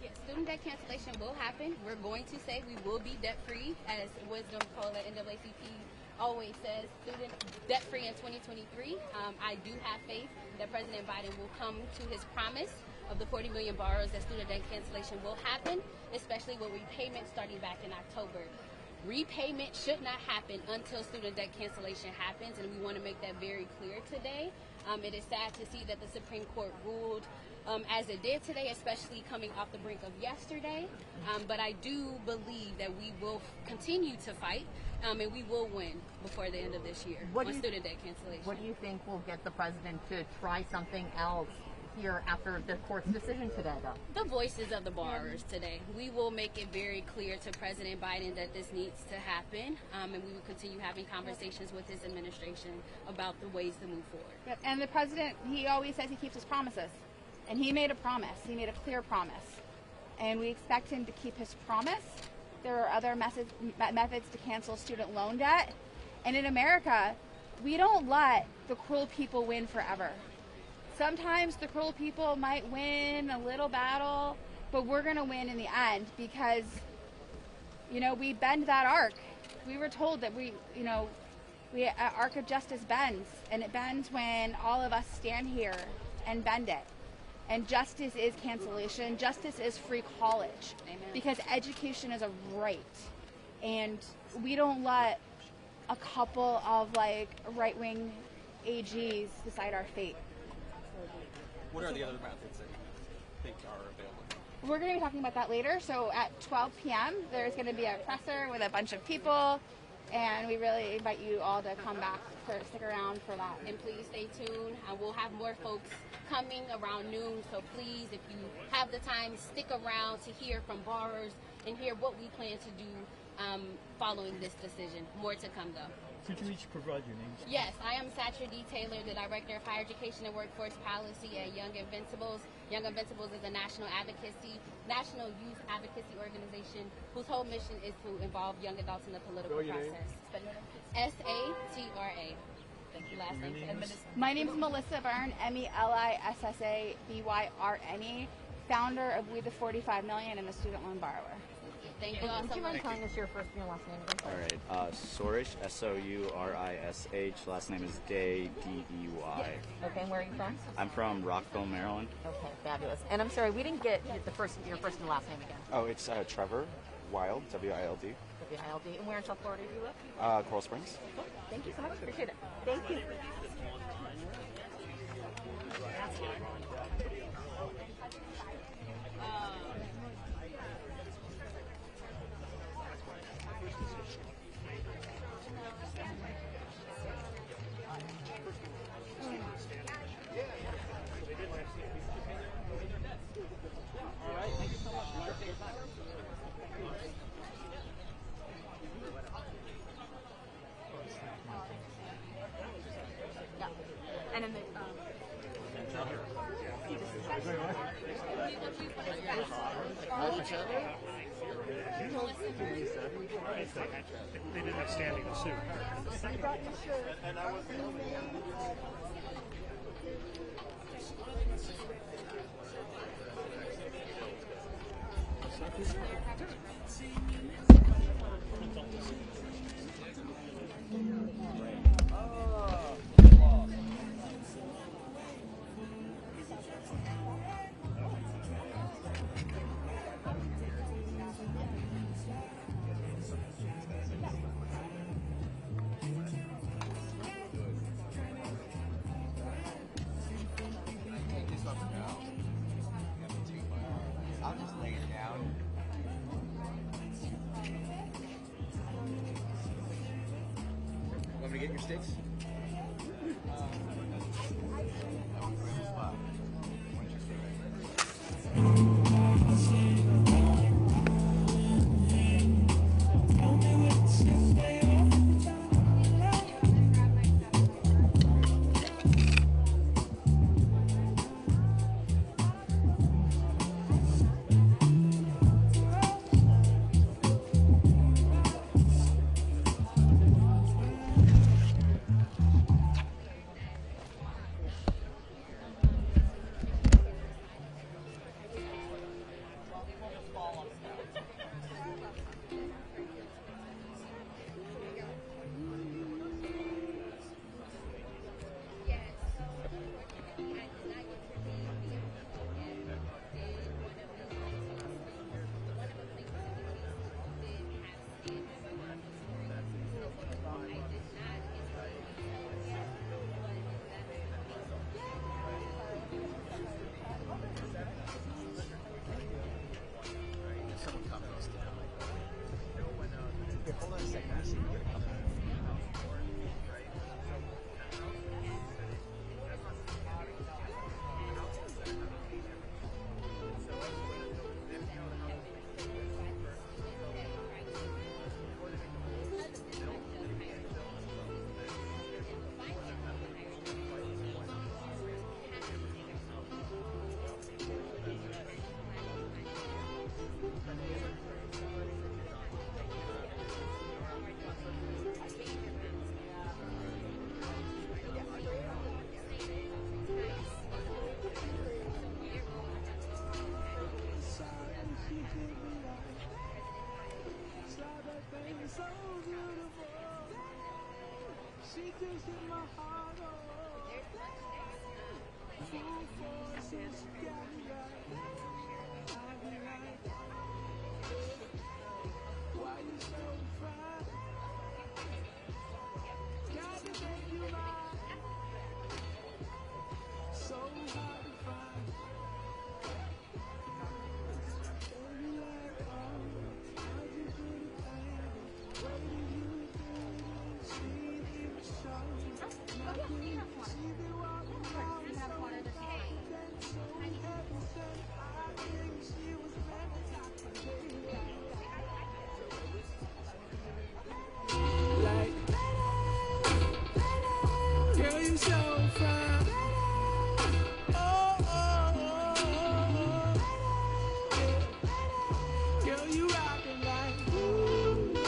Speaker 6: Yes, student debt cancellation will happen. We're going to say we will be debt-free, as Wisdom Cola NAACP always says, student debt-free in 2023. I do have faith that President Biden will come to his promise of the 40 million borrowers that student debt cancellation will happen, especially with repayment starting back in October. Repayment should not happen until student debt cancellation happens, and we want to make that very clear today. It is sad to see that the Supreme Court ruled as it did today, especially coming off the brink of yesterday. But I do believe that we will continue to fight, and we will win before the end of this year on student debt cancellation.
Speaker 14: What do you think will get the president to try something else here after the court's decision today, though?
Speaker 6: The voices of the borrowers today. We will make it very clear to President Biden that this needs to happen, and we will continue having conversations with his administration about the ways to move forward.
Speaker 12: Yep. And the president, he always says he keeps his promises. And he made a promise. He made a clear promise. And we expect him to keep his promise. There are other methods to cancel student loan debt. And in America, we don't let the cruel people win forever. Sometimes the cruel people might win a little battle, but we're going to win in the end because, you know, we bend that arc. We were told that arc of justice bends, and it bends when all of us stand here and bend it. And justice is cancellation. Justice is free college.
Speaker 6: Amen.
Speaker 12: Because education is a right. And we don't let a couple of right-wing AGs decide our fate.
Speaker 1: What are the other methods that you think are available?
Speaker 12: We're going to be talking about that later. So at 12 p.m., there's going to be a presser with a bunch of people. And we really invite you all to come back, stick around for that.
Speaker 6: And please stay tuned. We'll have more folks coming around noon. So please, if you have the time, stick around to hear from borrowers and hear what we plan to do following this decision. More to come, though.
Speaker 5: Could you each provide your names?
Speaker 6: Yes, I am Satcher D. Taylor, the Director of Higher Education and Workforce Policy at Young Invincibles. Young Invincibles is a national youth advocacy organization whose whole mission is to involve young adults in the political process. SATRA. Thank you. Last name.
Speaker 12: My name is Melissa Byrne, MELISSA founder of We the 45 Million and a student loan borrower.
Speaker 6: Thank you all so
Speaker 14: Would you mind
Speaker 6: much.
Speaker 14: telling us your first and your last name again?
Speaker 11: All right, Sourish, Sourish. Last name is Day, Dey.
Speaker 14: Okay, and where are you from?
Speaker 11: I'm from Rockville, Maryland.
Speaker 14: Okay, fabulous. And I'm sorry, we didn't get your first and last name again.
Speaker 2: Oh, it's Trevor Wild, WILD.
Speaker 14: WILD. And where in South Florida do you live?
Speaker 2: Coral Springs.
Speaker 14: Okay, thank you so much. Appreciate it. Thank you. And then
Speaker 5: They didn't have standing to sue.
Speaker 2: I'll just lay it down. Want me to get your sticks?
Speaker 3: Girl, you so fine. Oh, oh, oh, oh. Girl, you rockin' like ooh.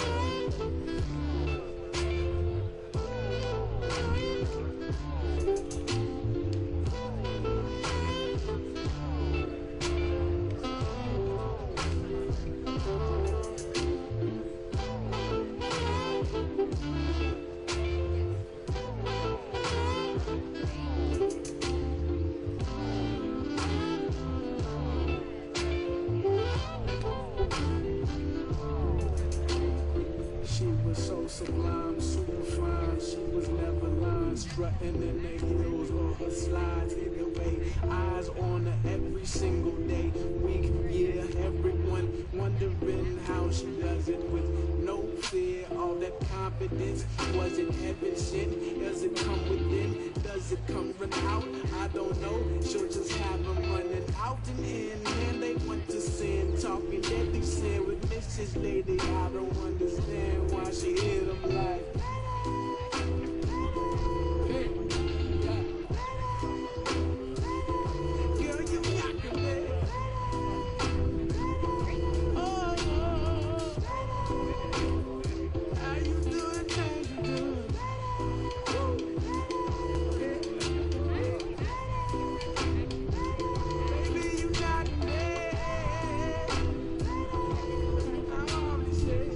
Speaker 3: She was so sublime, super fine. She was never lying, strutting in the heels or her slides. Either way, eyes on her every single day, week, year. Everyone wondering how she does it with no fear. All that confidence, was it heaven sent? Does it come within? Does it come run out? I don't know. She'll just have them running out and in, and they want to sin, talking deadly sin with Mrs. Lady. I don't understand why she hit them like. Hey, yeah. Girl, you got me. Oh, oh, oh. How you doing? How you doing? Baby, you got me. I always say.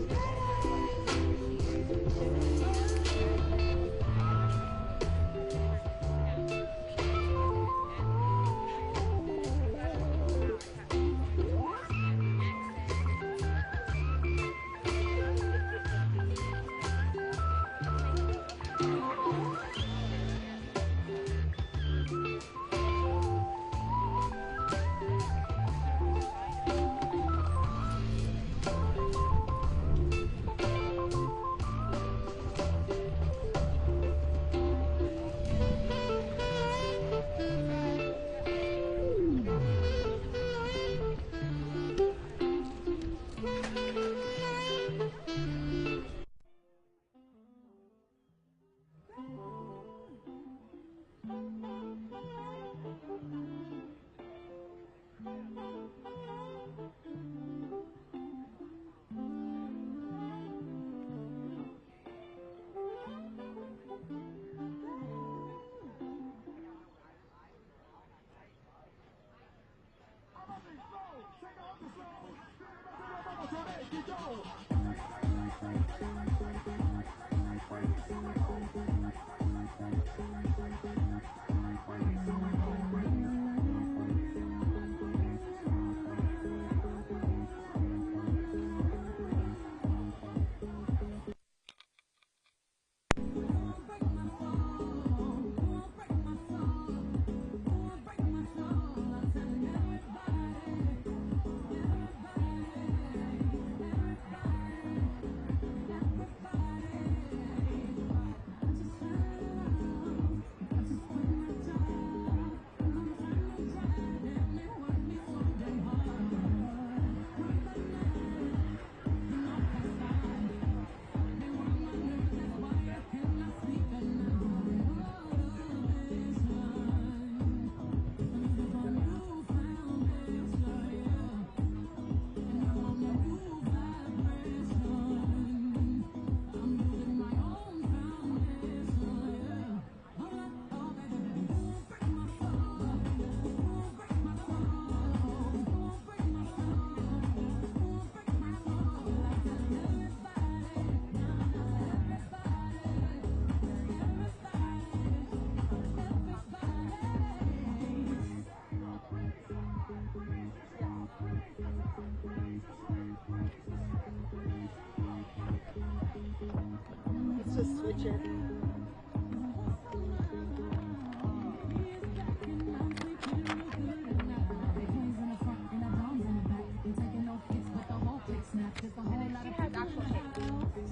Speaker 15: just switch it.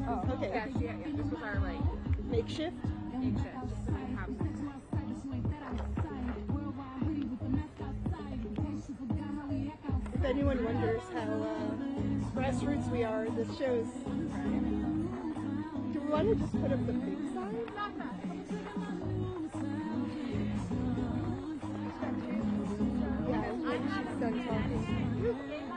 Speaker 13: Oh,
Speaker 15: okay.
Speaker 13: Yeah. This was our
Speaker 15: Makeshift?
Speaker 13: makeshift. So we have
Speaker 15: If anyone wonders how grassroots we are, this shows. Do we want to just put up the big sign? Yeah, when she's done talking.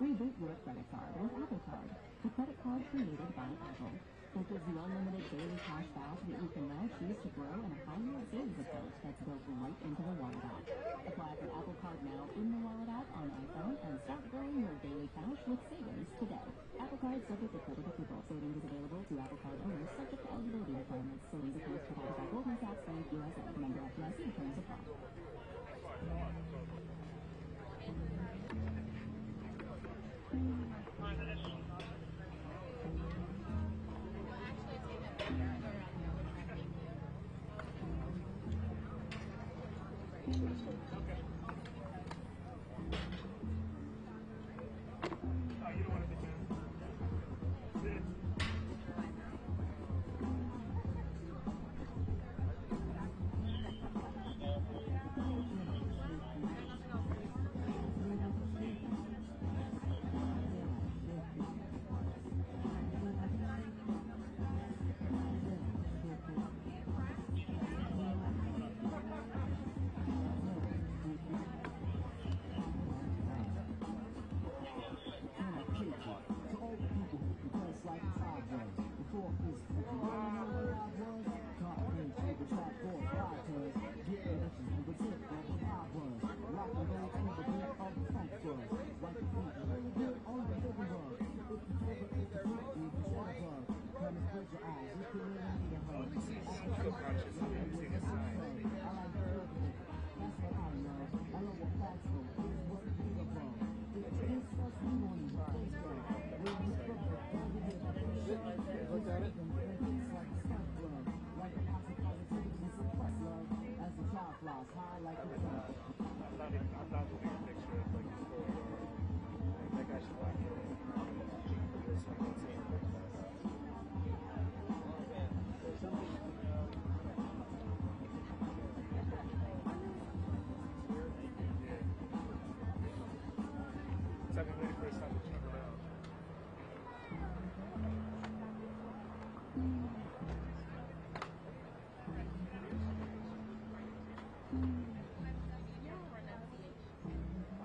Speaker 16: Reboot your credit card with Apple Card, the credit card created by Apple. It gives you unlimited daily cash back that you can now choose to grow in a high-yield savings account that's built right into the Wallet app. Apply for Apple Card now in the Wallet app on iPhone and start growing your daily cash with savings today. Apple Card subject to credit approval. Savings is available to Apple Card owners subject to eligibility requirements. Savings account provided by Goldman Sachs Bank USA. Member FDIC. Terms apply.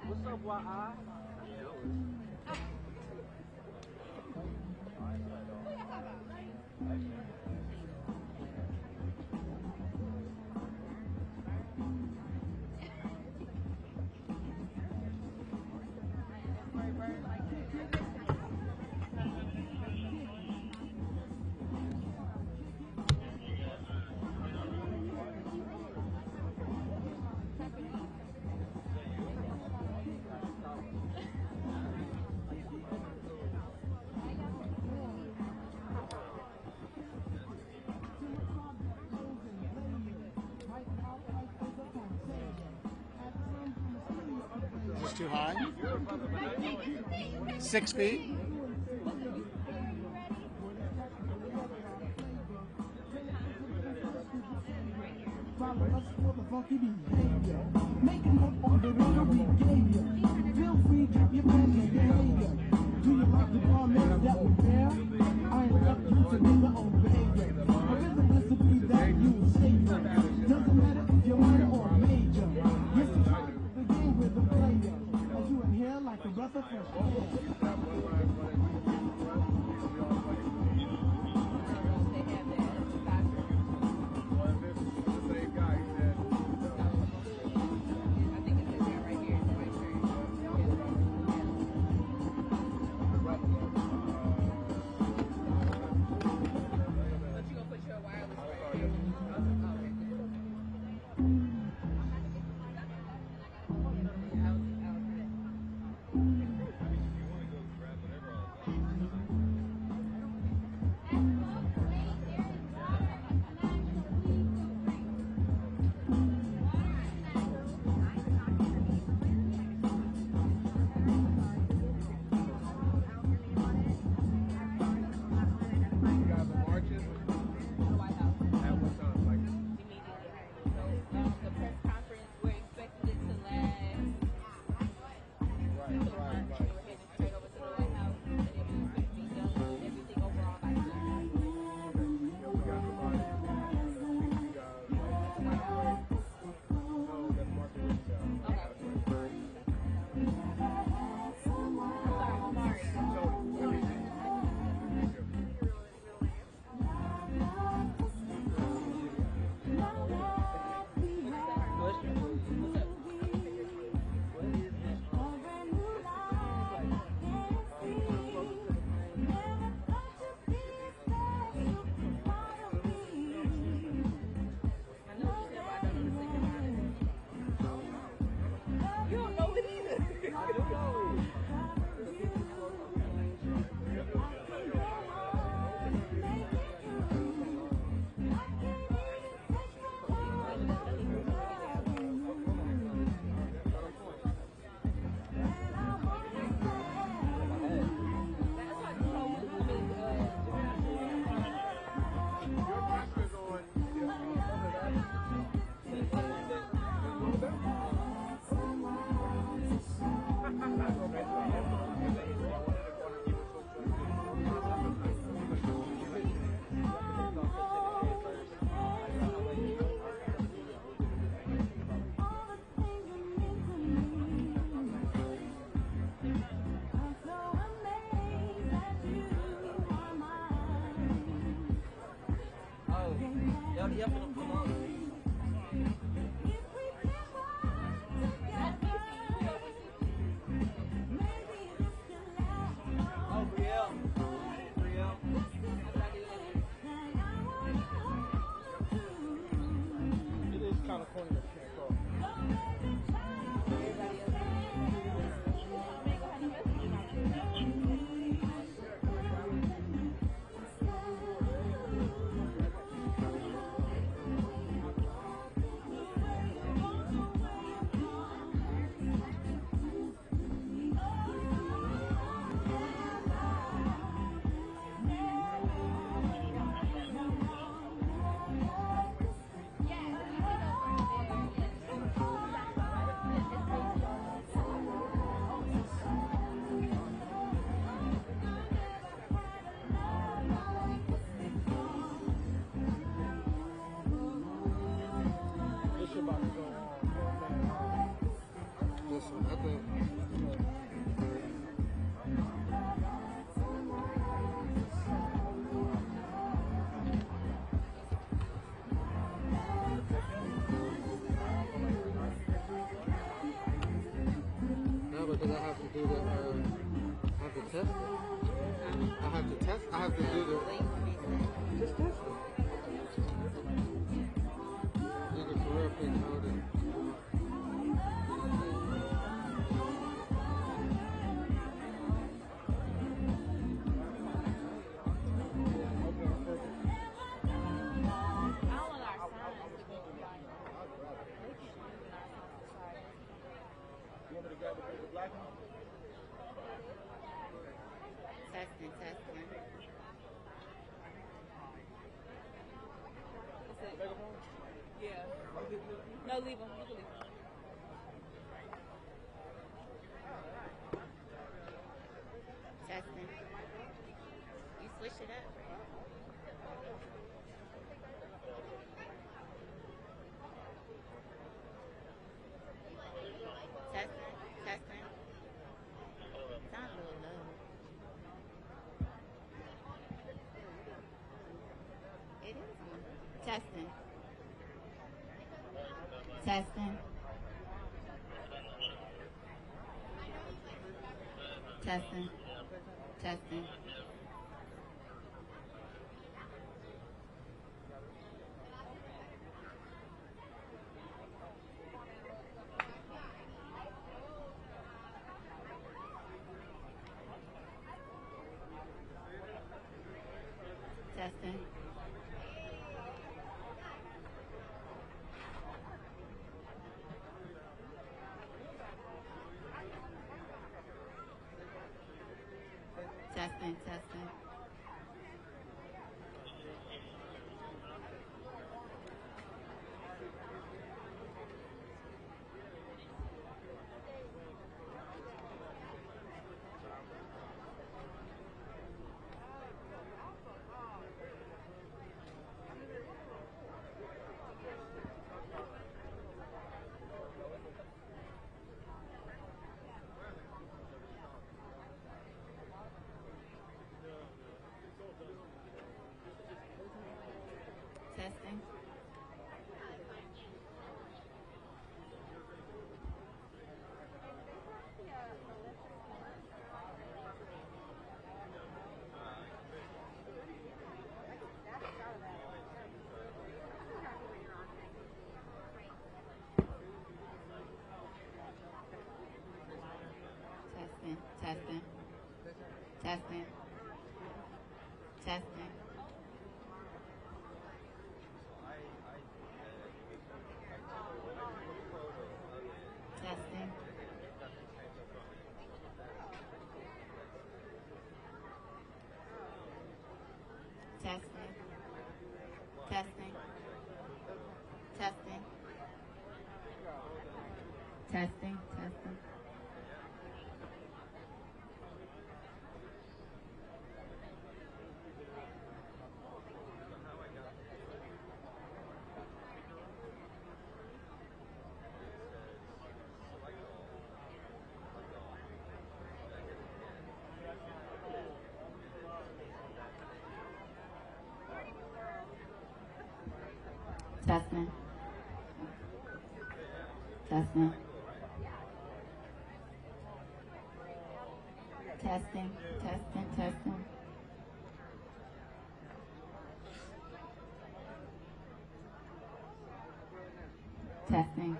Speaker 7: What's up, YI?
Speaker 17: Is this too high? 6 feet?
Speaker 3: Follow us for the funky behavior. Making up on the riddle we gave you. Feel free, drop your pen and behavior. Do you like the garments that we wear? I ain't left you to neither obey you. A rhythm is to be that you savor. Doesn't matter if you're minor or major. Yes, you try to begin with a player. As you inhale like a brother fresh air.
Speaker 7: It is kind of corny that you can't call. This shit about to go on. Listen, I think. No, because I have to do the. I have to test it. I have to test. I have to do the. Just test it. Nigga, for real, please know that. You want me to grab the black one?
Speaker 17: Testing.
Speaker 13: Yeah. No, leave them. You can leave them.
Speaker 17: Testing. You switch it up. Testing. Sounds a little low. It is one. Testing. Testing. Testing. Testing. Testing. Testing. Testing. Testing. Testing. Testing. Testing. Testing. Testing.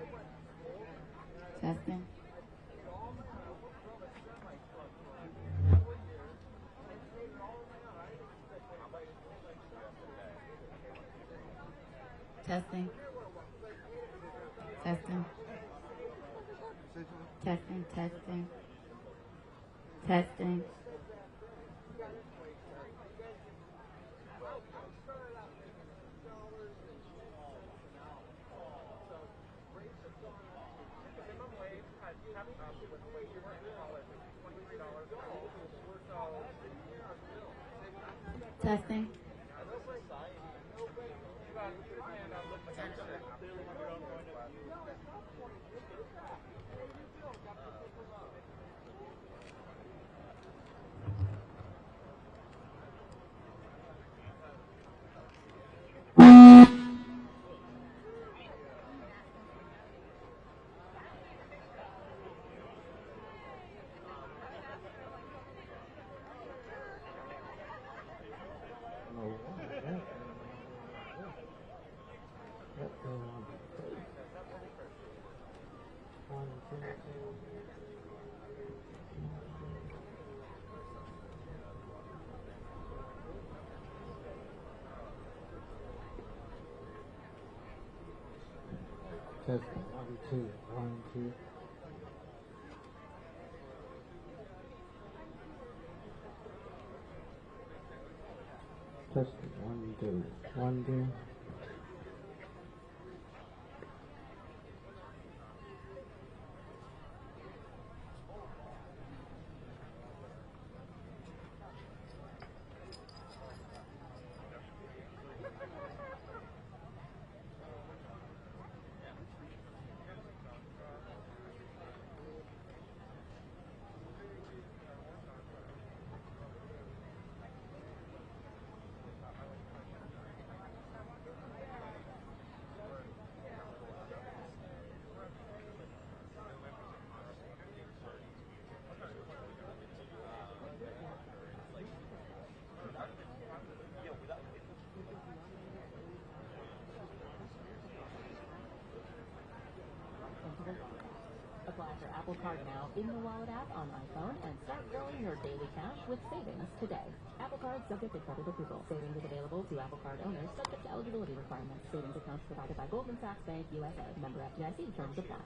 Speaker 17: Testing. Testing. Testing. Testing. Testing. Testing. Testing.
Speaker 7: Testing. 1, 2, 1, 2. Testing. 1, 2, 1, 2.
Speaker 16: Apply for Apple Card now in the Wallet app on iPhone and start growing your daily cash with savings today. Apple Card subject to credit approval. Savings is available to Apple Card owners subject to eligibility requirements. Savings accounts provided by Goldman Sachs Bank USA. Member FDIC. Terms apply.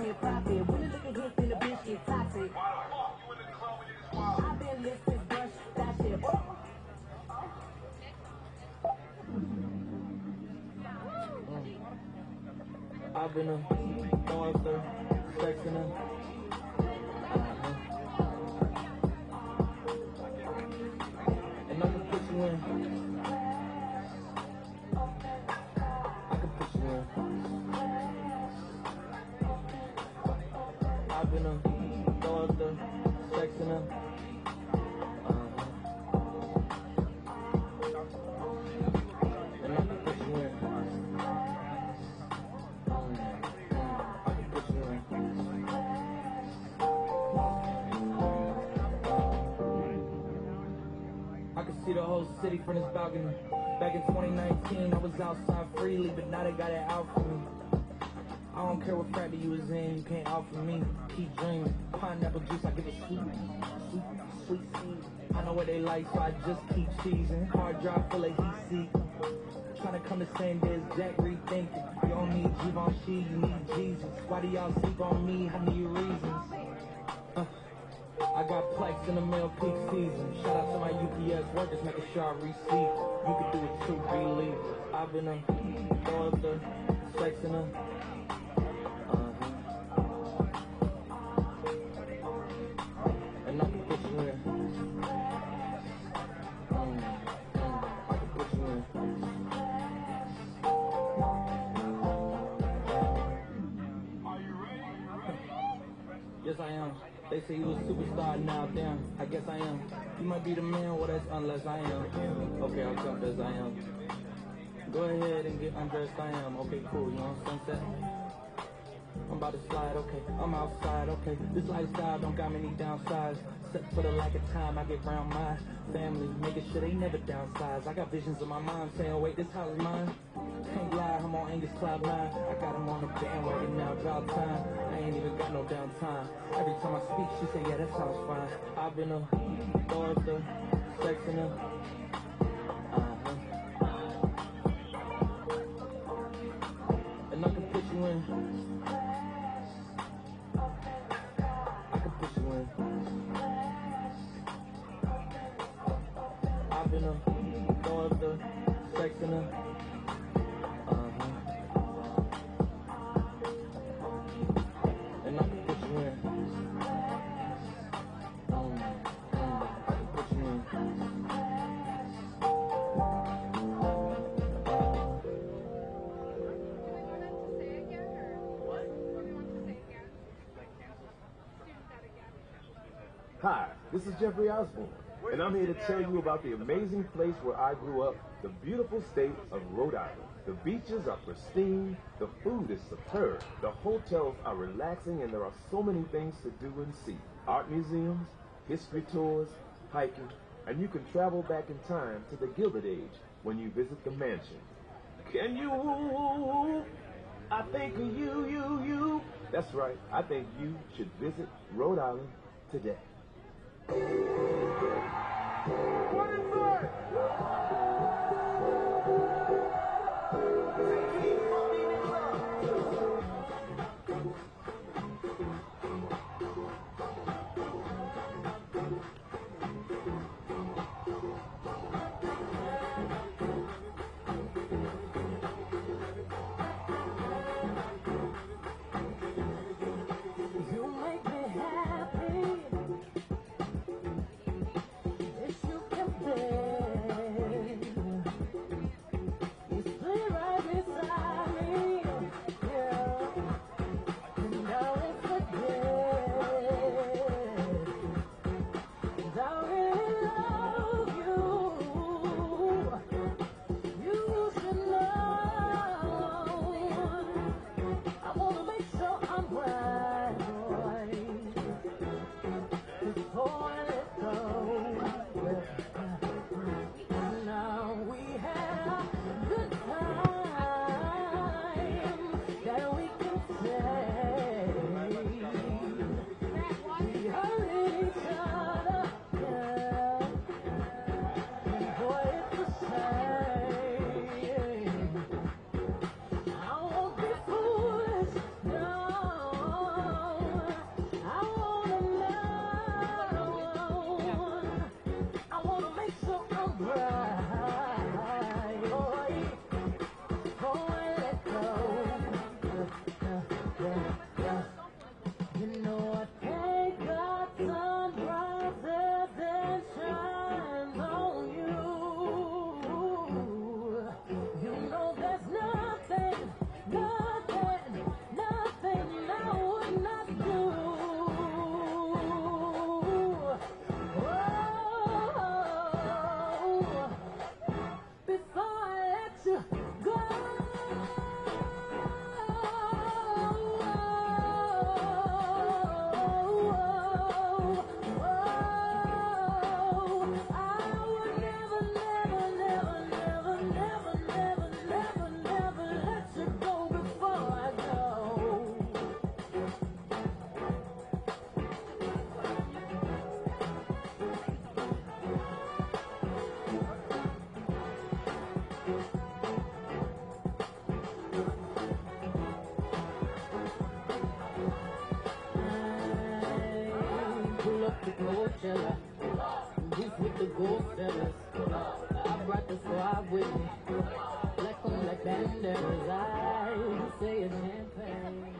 Speaker 8: paying profit. When the liquor hits, then the bitch get toxic. I've been lit since brush that shit.
Speaker 18: I've been a monster, sexing her. And I can put you in. I can put you in. I've been a monster, sexing her. And I can put you in. See the whole city from this balcony. Back in 2019, I was outside freely, but now they got it out for me. I don't care what frat you was in, you can't offer me. Keep dreaming. Pineapple juice, I give it sweet seed. I know what they like, so I just keep cheesing. Hard drive full of heat. Trying to come the same day as Jack, rethinking. You don't need Givenchy, you need Jesus. Why do y'all sleep on me? I need reasons. I got plex in the mail peak season. Shout out to my UPS workers, making sure I receive. You can do it too, believe. I've been a daughter, sex in her. And I can put you in. I can put you in. Yes, I am. They say you a superstar now, damn, I guess I am. You might be the man, well that's unless I am. Okay, I'll come as I am. Go ahead and get undressed, I am. Okay, cool, you want sunset? I'm about to slide, okay, I'm outside, okay. This lifestyle don't got many downsides. Except for the lack of time I get around my family, making sure they never downsize. I got visions in my mind saying, wait, this house is mine. Can't lie, I'm on Angus Cloud 9. I got him on the bandwagon now, drought time. I ain't even got no downtime. Every time I speak, she say, yeah, that sounds fine. I've been a daughter, sexing her. And I can put you in. I can put you in. I've been a daughter, sexing her. And I can put you in. I can put you in.
Speaker 19: Hi, this is Jeffrey Osborne, and I'm here to tell you about the amazing place where I grew up, the beautiful state of Rhode Island. The beaches are pristine, the food is superb, the hotels are relaxing, and there are so many things to do and see. Art museums, history tours, hiking, and you can travel back in time to the Gilded Age when you visit the mansion. Can you? I think of you. That's right, I think you should visit Rhode Island today. What is that?
Speaker 8: You make me happy. Yes, you can bear. You stay right beside me. Yeah. And now it's a dead. And I really love you. You should know. I wanna make sure I'm right. Before I let go, now we had a good time that we can say we hurt each other, yeah. And boy, it's the same. I won't be foolish, no.
Speaker 3: like Coachella. Booth with the gold fellas. I brought the squad with me. Black on black bandanas. I say it's champagne.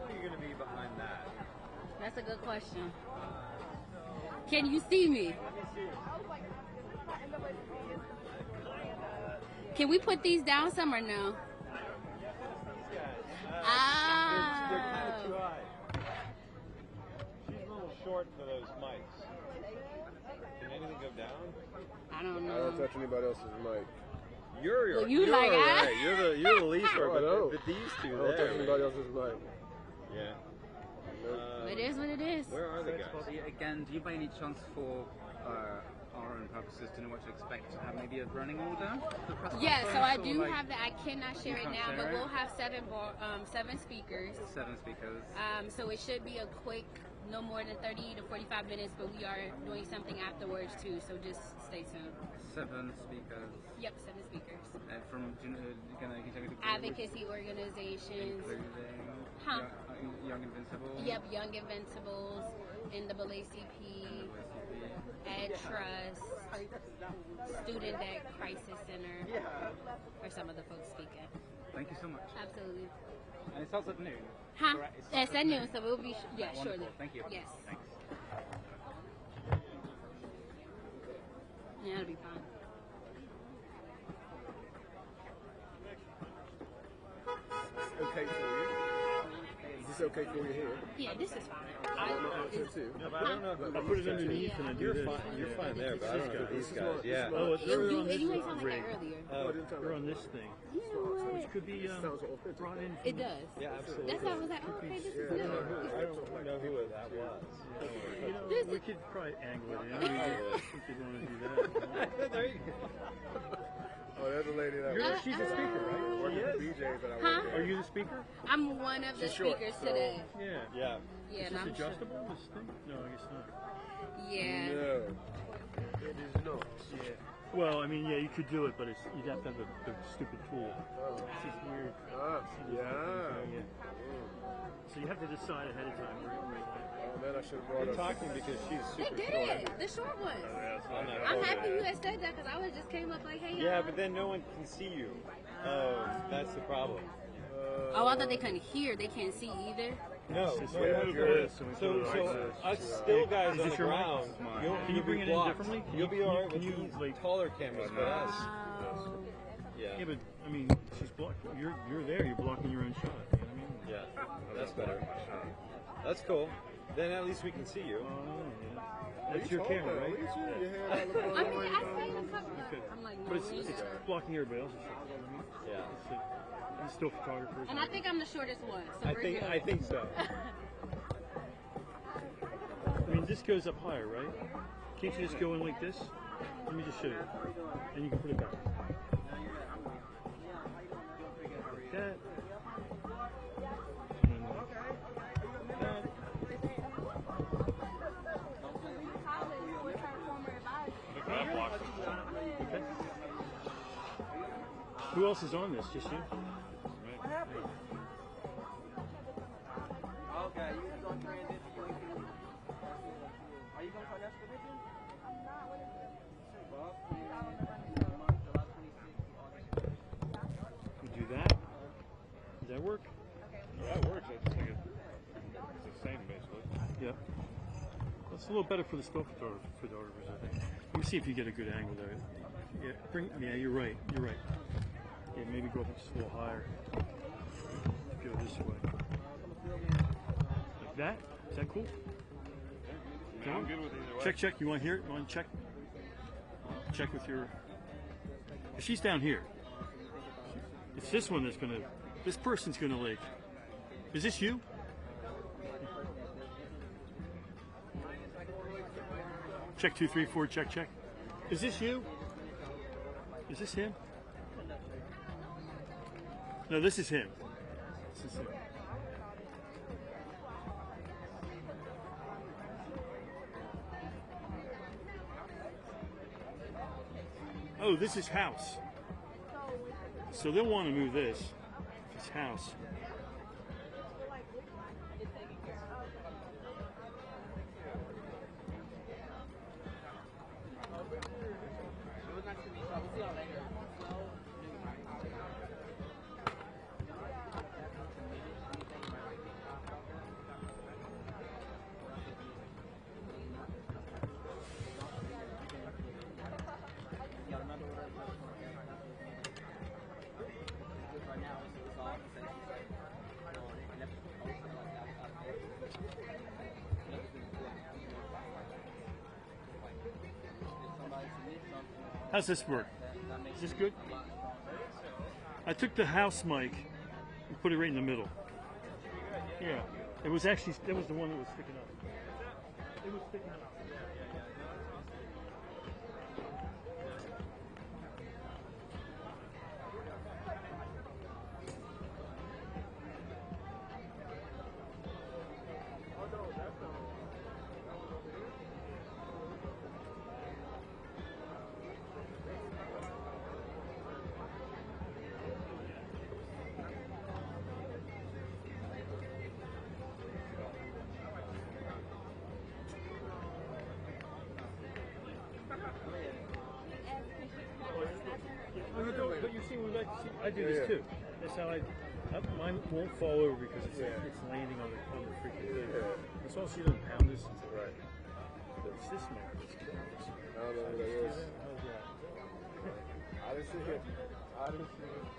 Speaker 20: You're going to be behind that.
Speaker 6: That's a good question. Can you see me? Can we put these down some or no?
Speaker 20: They're kind of too high. She's a little short for those mics. Can anything go down?
Speaker 6: I don't
Speaker 21: I
Speaker 6: know.
Speaker 21: don't touch anybody else's mic.
Speaker 20: You're
Speaker 6: Well, you
Speaker 20: you're
Speaker 6: like,
Speaker 20: right. You're the least
Speaker 21: I
Speaker 20: short,
Speaker 21: know.
Speaker 20: but these two
Speaker 21: I
Speaker 20: there.
Speaker 21: don't touch anybody else's mic.
Speaker 20: Yeah.
Speaker 6: It is what it is.
Speaker 20: Where are the guys?
Speaker 22: Bobby, again, do you by any chance for our own purposes to know what to expect? Maybe a running order? For press
Speaker 6: Yeah, so
Speaker 22: conference,
Speaker 6: I
Speaker 22: or
Speaker 6: do
Speaker 22: like-
Speaker 6: have that. I cannot share it
Speaker 22: can't
Speaker 6: now,
Speaker 22: share
Speaker 6: but
Speaker 22: it?
Speaker 6: we'll have seven speakers.
Speaker 22: 7 speakers.
Speaker 6: So it should be a quick, no more than 30 to 45 minutes, but we are doing something afterwards too, so just stay tuned.
Speaker 22: 7 speakers.
Speaker 6: Yep, 7 speakers.
Speaker 22: From, can you tell me the
Speaker 6: Advocacy organizations.
Speaker 22: including
Speaker 6: Huh?
Speaker 22: Young Invincible?
Speaker 6: Yep, Young Invincibles, NAACP, Ed Trust, Student Debt Crisis Center, are some of the folks speaking.
Speaker 22: Thank you so much.
Speaker 6: Absolutely.
Speaker 22: And it starts at noon.
Speaker 6: Huh?
Speaker 22: Correct? It
Speaker 6: Yes,
Speaker 22: starts
Speaker 6: at noon, so we'll be, yeah,
Speaker 22: Wonderful.
Speaker 6: surely.
Speaker 22: Thank you.
Speaker 6: Yes.
Speaker 22: Thanks.
Speaker 6: Yeah, it'll be fun.
Speaker 21: Okay for you. Is this okay for you here?
Speaker 6: Yeah, this is fine.
Speaker 21: I don't know how it's here too.
Speaker 20: No, but I don't know.
Speaker 21: Like,
Speaker 20: I
Speaker 21: what
Speaker 20: put it
Speaker 21: you
Speaker 20: underneath
Speaker 21: said.
Speaker 20: and I do this. You're fine there, but I don't know for these guys. Yeah.
Speaker 5: Oh,
Speaker 6: You ain't sound like
Speaker 5: rig.
Speaker 6: that earlier.
Speaker 5: They're on this thing.
Speaker 6: You know what?
Speaker 5: Which could be brought in.
Speaker 6: It does.
Speaker 20: Yeah, absolutely.
Speaker 6: That's why I was like, oh, okay, this is
Speaker 20: I
Speaker 6: good.
Speaker 20: don't know who that was.
Speaker 5: You know, we could probably angle it in. We could want to do that.
Speaker 20: There you go.
Speaker 21: Oh, there's a lady that
Speaker 5: She's a speaker, right?
Speaker 21: works at the BJ's that I
Speaker 6: Huh?
Speaker 21: work
Speaker 5: Are you the speaker?
Speaker 6: I'm one of the
Speaker 21: She's short,
Speaker 6: speakers
Speaker 21: so-
Speaker 6: today.
Speaker 5: Yeah.
Speaker 20: Yeah.
Speaker 6: Yeah,
Speaker 5: Is
Speaker 6: and
Speaker 5: this
Speaker 6: I'm
Speaker 5: adjustable, this thing? No, I guess not.
Speaker 6: Yeah.
Speaker 21: No, it is not.
Speaker 5: Yeah. Well, I mean, yeah, you could do it, but you'd have to have the stupid tool.
Speaker 21: Oh.
Speaker 5: It's weird.
Speaker 21: Yeah.
Speaker 5: So you have to decide ahead of time where you
Speaker 21: Oh man, I should have brought
Speaker 20: You're
Speaker 21: us.
Speaker 20: talking because she's
Speaker 6: They
Speaker 20: super
Speaker 6: did
Speaker 20: short.
Speaker 6: it. The short ones.
Speaker 20: I'm not
Speaker 6: I'm
Speaker 20: over
Speaker 6: happy
Speaker 20: that.
Speaker 6: you had said that because I was just came up like, hey,
Speaker 20: Yeah,
Speaker 6: y'all.
Speaker 20: but then no one can see you. Oh, that's the problem.
Speaker 6: Oh, I thought they couldn't hear. They can't see either.
Speaker 20: No,
Speaker 5: Just
Speaker 20: no,
Speaker 5: move
Speaker 20: no,
Speaker 5: this and we put it
Speaker 20: so
Speaker 5: like
Speaker 20: us still guys
Speaker 5: Is
Speaker 20: on
Speaker 5: this
Speaker 20: the
Speaker 5: your
Speaker 20: ground,
Speaker 5: mic?
Speaker 20: you'll,
Speaker 5: Can
Speaker 20: you'll
Speaker 5: you bring
Speaker 20: be
Speaker 5: it in
Speaker 20: blocked.
Speaker 5: differently?
Speaker 20: You'll be alright with
Speaker 5: Can you,
Speaker 20: these
Speaker 5: like,
Speaker 20: taller cameras, but us.
Speaker 5: Yeah,
Speaker 20: Yeah.
Speaker 5: but I mean, she's blocking. You're there. You're blocking your own shot. You know what I mean?
Speaker 20: Yeah, that's better. That's cool. Then at least we can see you.
Speaker 5: That's your camera, right?
Speaker 6: I mean, I say I'm covered.
Speaker 5: Okay.
Speaker 6: I'm like, no,
Speaker 5: But it's
Speaker 6: we ain't got it.
Speaker 5: blocking everybody else's shot. You know what I mean?
Speaker 20: Yeah.
Speaker 5: It's still photographers.
Speaker 6: And I think I'm the shortest one. So
Speaker 20: I
Speaker 6: we're
Speaker 20: think
Speaker 6: good.
Speaker 20: I think so.
Speaker 5: I mean, this goes up higher, right? Can't you just go in like this? Let me just show you. And you can put it back. Like that. And then like that. Okay. Who else is on this? Just you?
Speaker 23: What happened? Okay, you was on transition. Are you going for an expedition? I'm not. Well,
Speaker 5: We do that. Does that work?
Speaker 20: That works. It's like it's the same basically.
Speaker 5: Yeah. That's a little better for the still photographers, I think. Let me see if you get a good angle there. Yeah, yeah, you're right. You're right. Yeah, maybe go up just a little higher. Go this way. Like that? Is that cool? Come
Speaker 20: I'm
Speaker 5: on.
Speaker 20: good with either way.
Speaker 5: Check, check. You want to hear it? You want to check? Check with your. She's down here. It's this one that's gonna. This person's gonna like. Is this you? Check 2, 3, 4. Check, check. Is this you? Is this him? No, this is him. This is him. Oh, this is house. So they'll want to move this. It's house. How's this work? Is this good? I took the house mic and put it right in the middle. Yeah, it was actually, that was the one that was sticking up. It was sticking up. But you see, we like to see, I do this too. That's how mine won't fall over because it's landing on the freaking thing. It's also you don't pound this. Right. But it's this man that's killing this.
Speaker 21: I don't know who that is.
Speaker 5: How's that?
Speaker 21: I didn't see it. I didn't see it.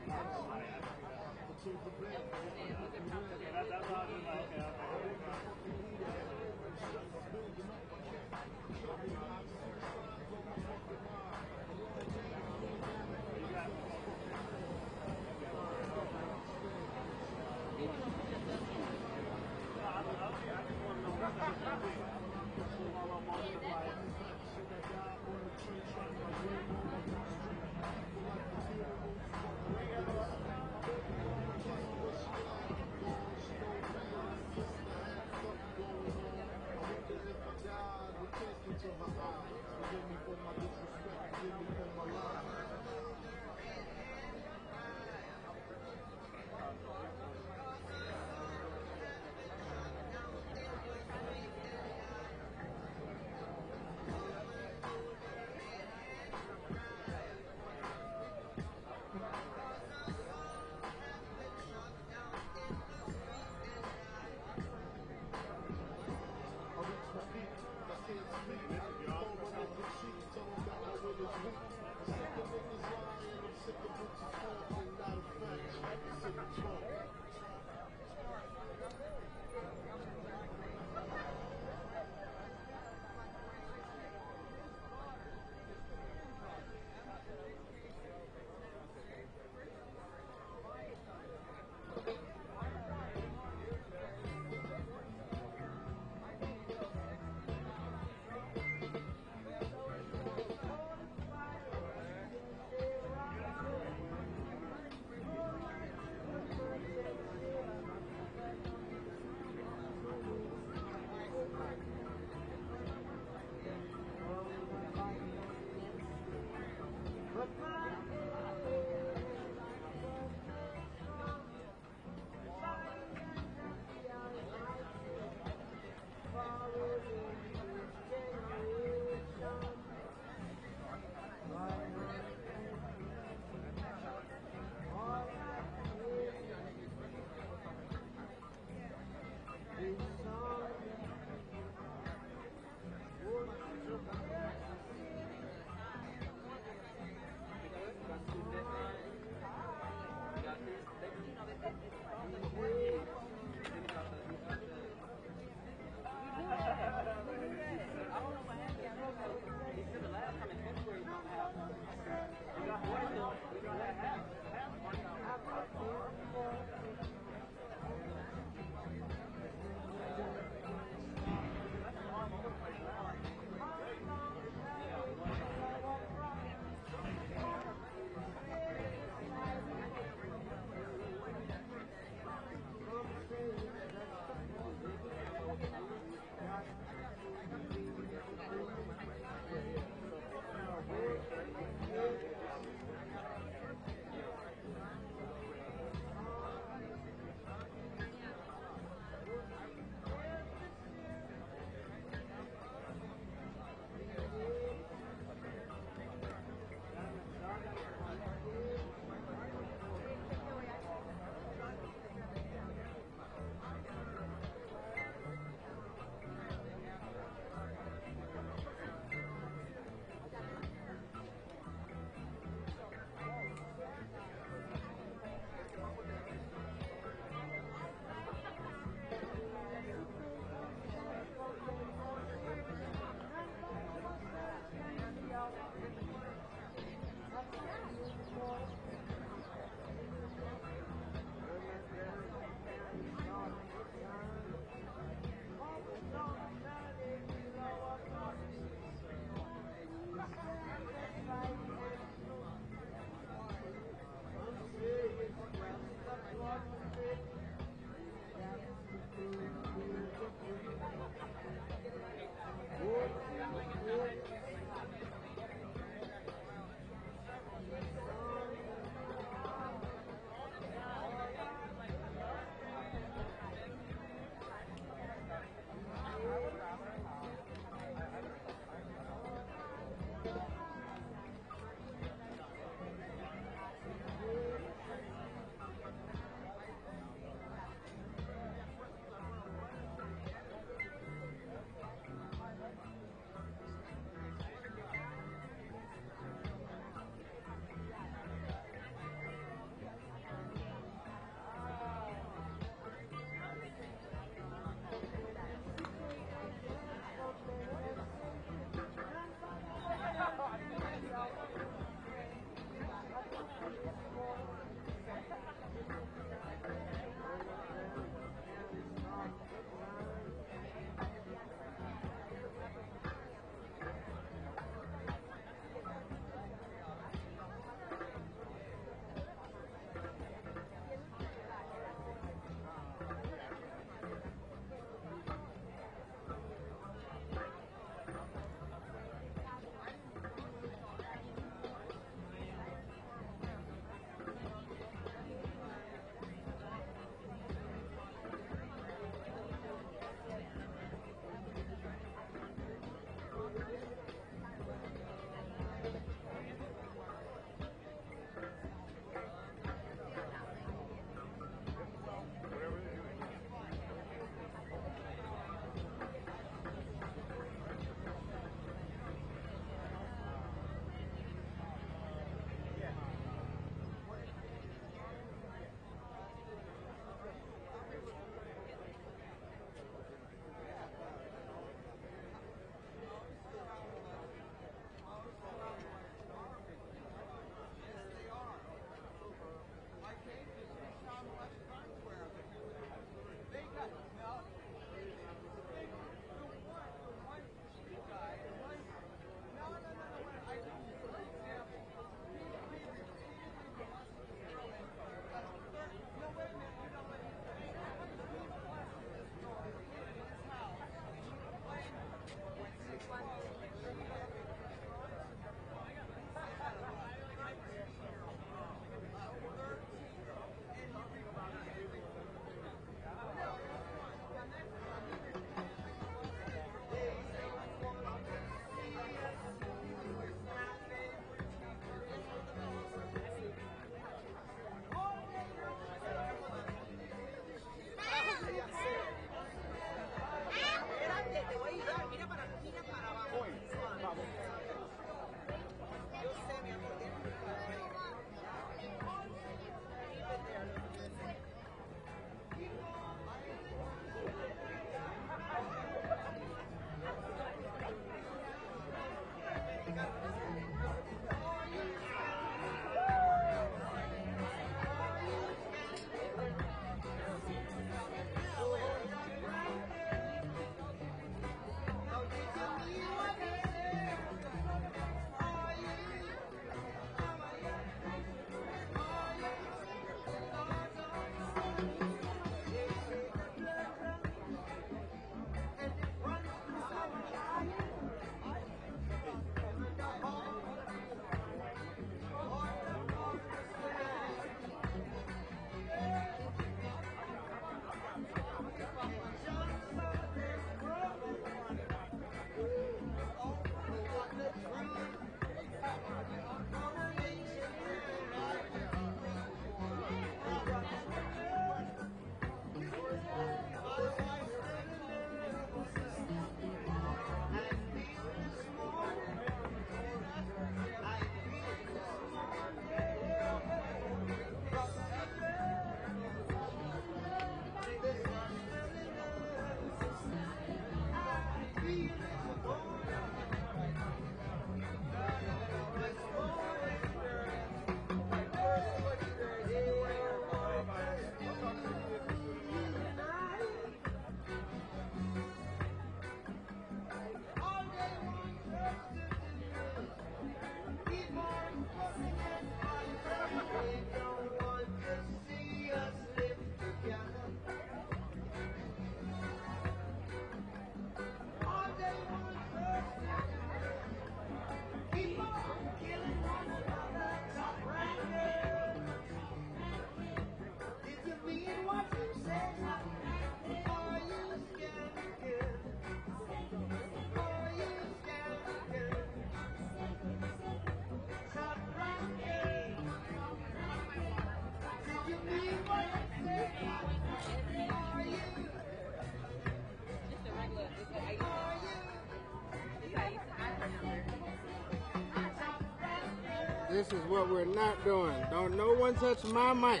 Speaker 7: This is what we're not doing. Don't no one touch my mic.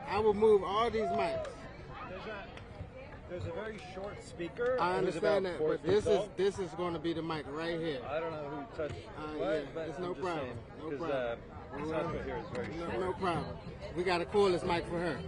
Speaker 7: I will move all these mics.
Speaker 20: There's a very short speaker.
Speaker 7: I
Speaker 20: who's
Speaker 7: understand
Speaker 20: about
Speaker 7: that,
Speaker 20: 4
Speaker 7: but
Speaker 20: feet tall.
Speaker 7: this is going to be the mic right here.
Speaker 20: I don't know who touched what,
Speaker 7: Yeah,
Speaker 20: but
Speaker 7: it's
Speaker 20: I'm
Speaker 7: no
Speaker 20: just
Speaker 7: problem.
Speaker 20: saying,
Speaker 7: No
Speaker 20: 'cause,
Speaker 7: problem.
Speaker 20: this husband here is very short.
Speaker 7: No problem. We got a cordless mic for her.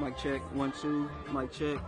Speaker 4: Mic check, 1, 2, mic check.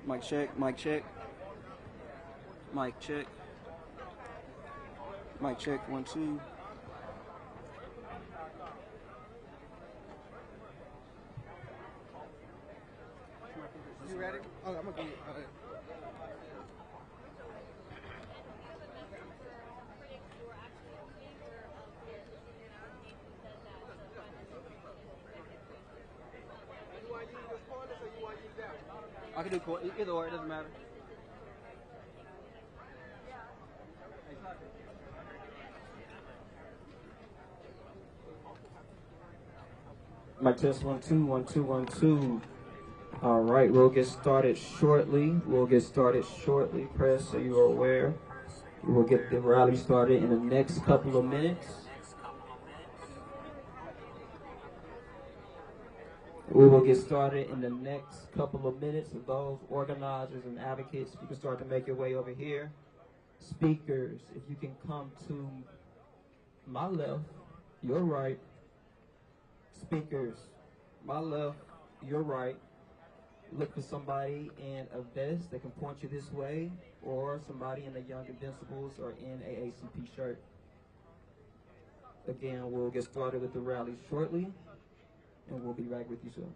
Speaker 4: Mic check, mic check. Mic check. Mic check, 1, 2.
Speaker 7: You ready? Oh, I'm gonna be.
Speaker 4: I can do either or, it doesn't matter.
Speaker 9: Mic test 1 2 1 2 1 2. All right, we'll get started shortly. Press, so you are aware. We will get the rally started in the next couple of minutes. We will get started in the next couple of minutes. Of those organizers and advocates, you can start to make your way over here. Speakers, if you can come to my left, your right. Speakers, my left, your right. Look for somebody in a vest that can point you this way, or somebody in the Young Invincibles or in AACP shirt. Again, we'll get started with the rally shortly, and we'll be back with you soon.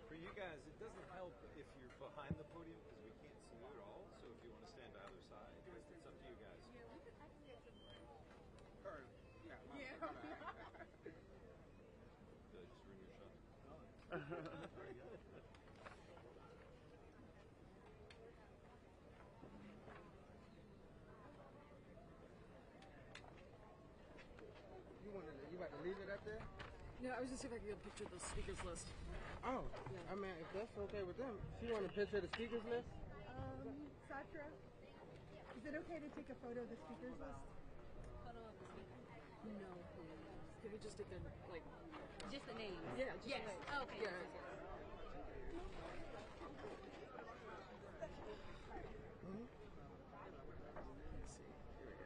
Speaker 20: For you guys, it doesn't help if you're behind the podium because we can't see you at all. So if you want to stand to either side, it's up to you guys. Did I just ruin your shot? Very good.
Speaker 7: You about to leave it up there?
Speaker 10: No, I was just see if I could get a picture of the speakers list.
Speaker 7: Oh, yeah. I mean, if that's okay with them. She want a picture of the speakers list?
Speaker 15: Satra, is it okay to take a photo of the speakers list?
Speaker 6: Photo of the speakers?
Speaker 10: No, please. Can we just take their, like...
Speaker 6: Just the names?
Speaker 10: Yeah, just
Speaker 6: yes.
Speaker 10: the names.
Speaker 6: Oh, okay.
Speaker 10: Yeah. Let's see. Here we go.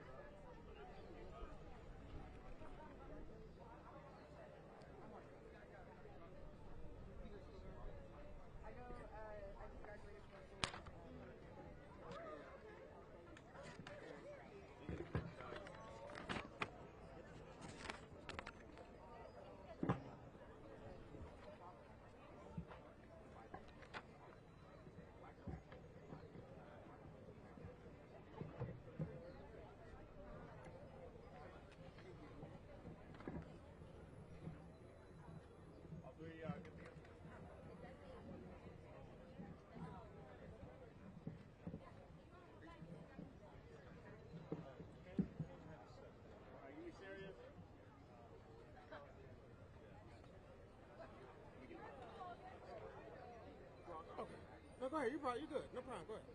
Speaker 7: No, go ahead. You're good. No problem. Go ahead.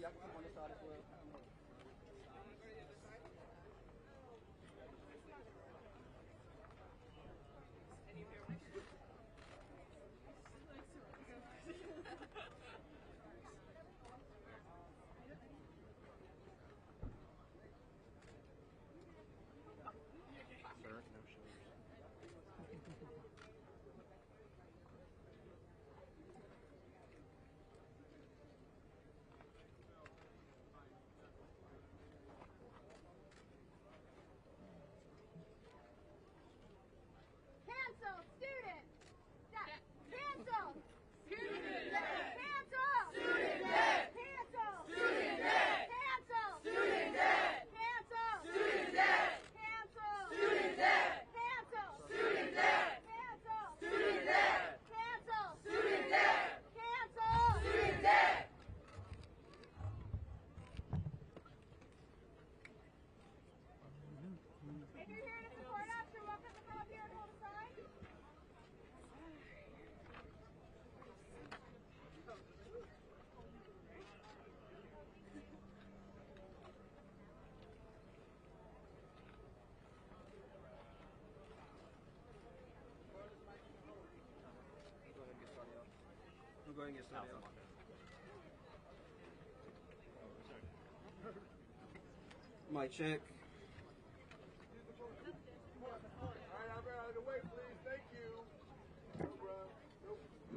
Speaker 4: y'all can come on this side as well.
Speaker 23: Cancel, student! Cancel! Student debt! Cancel! Student debt! Cancel! Student debt! Cancel! Student debt! Cancel! Student debt! Cancel! Student debt! Cancel! Student debt! Cancel! Student debt! Cancel! Student debt! Cancel! Student debt! If you're here to support us, you're welcome to come up here and hold a sign.
Speaker 4: We'll go ahead and get started. Mic check.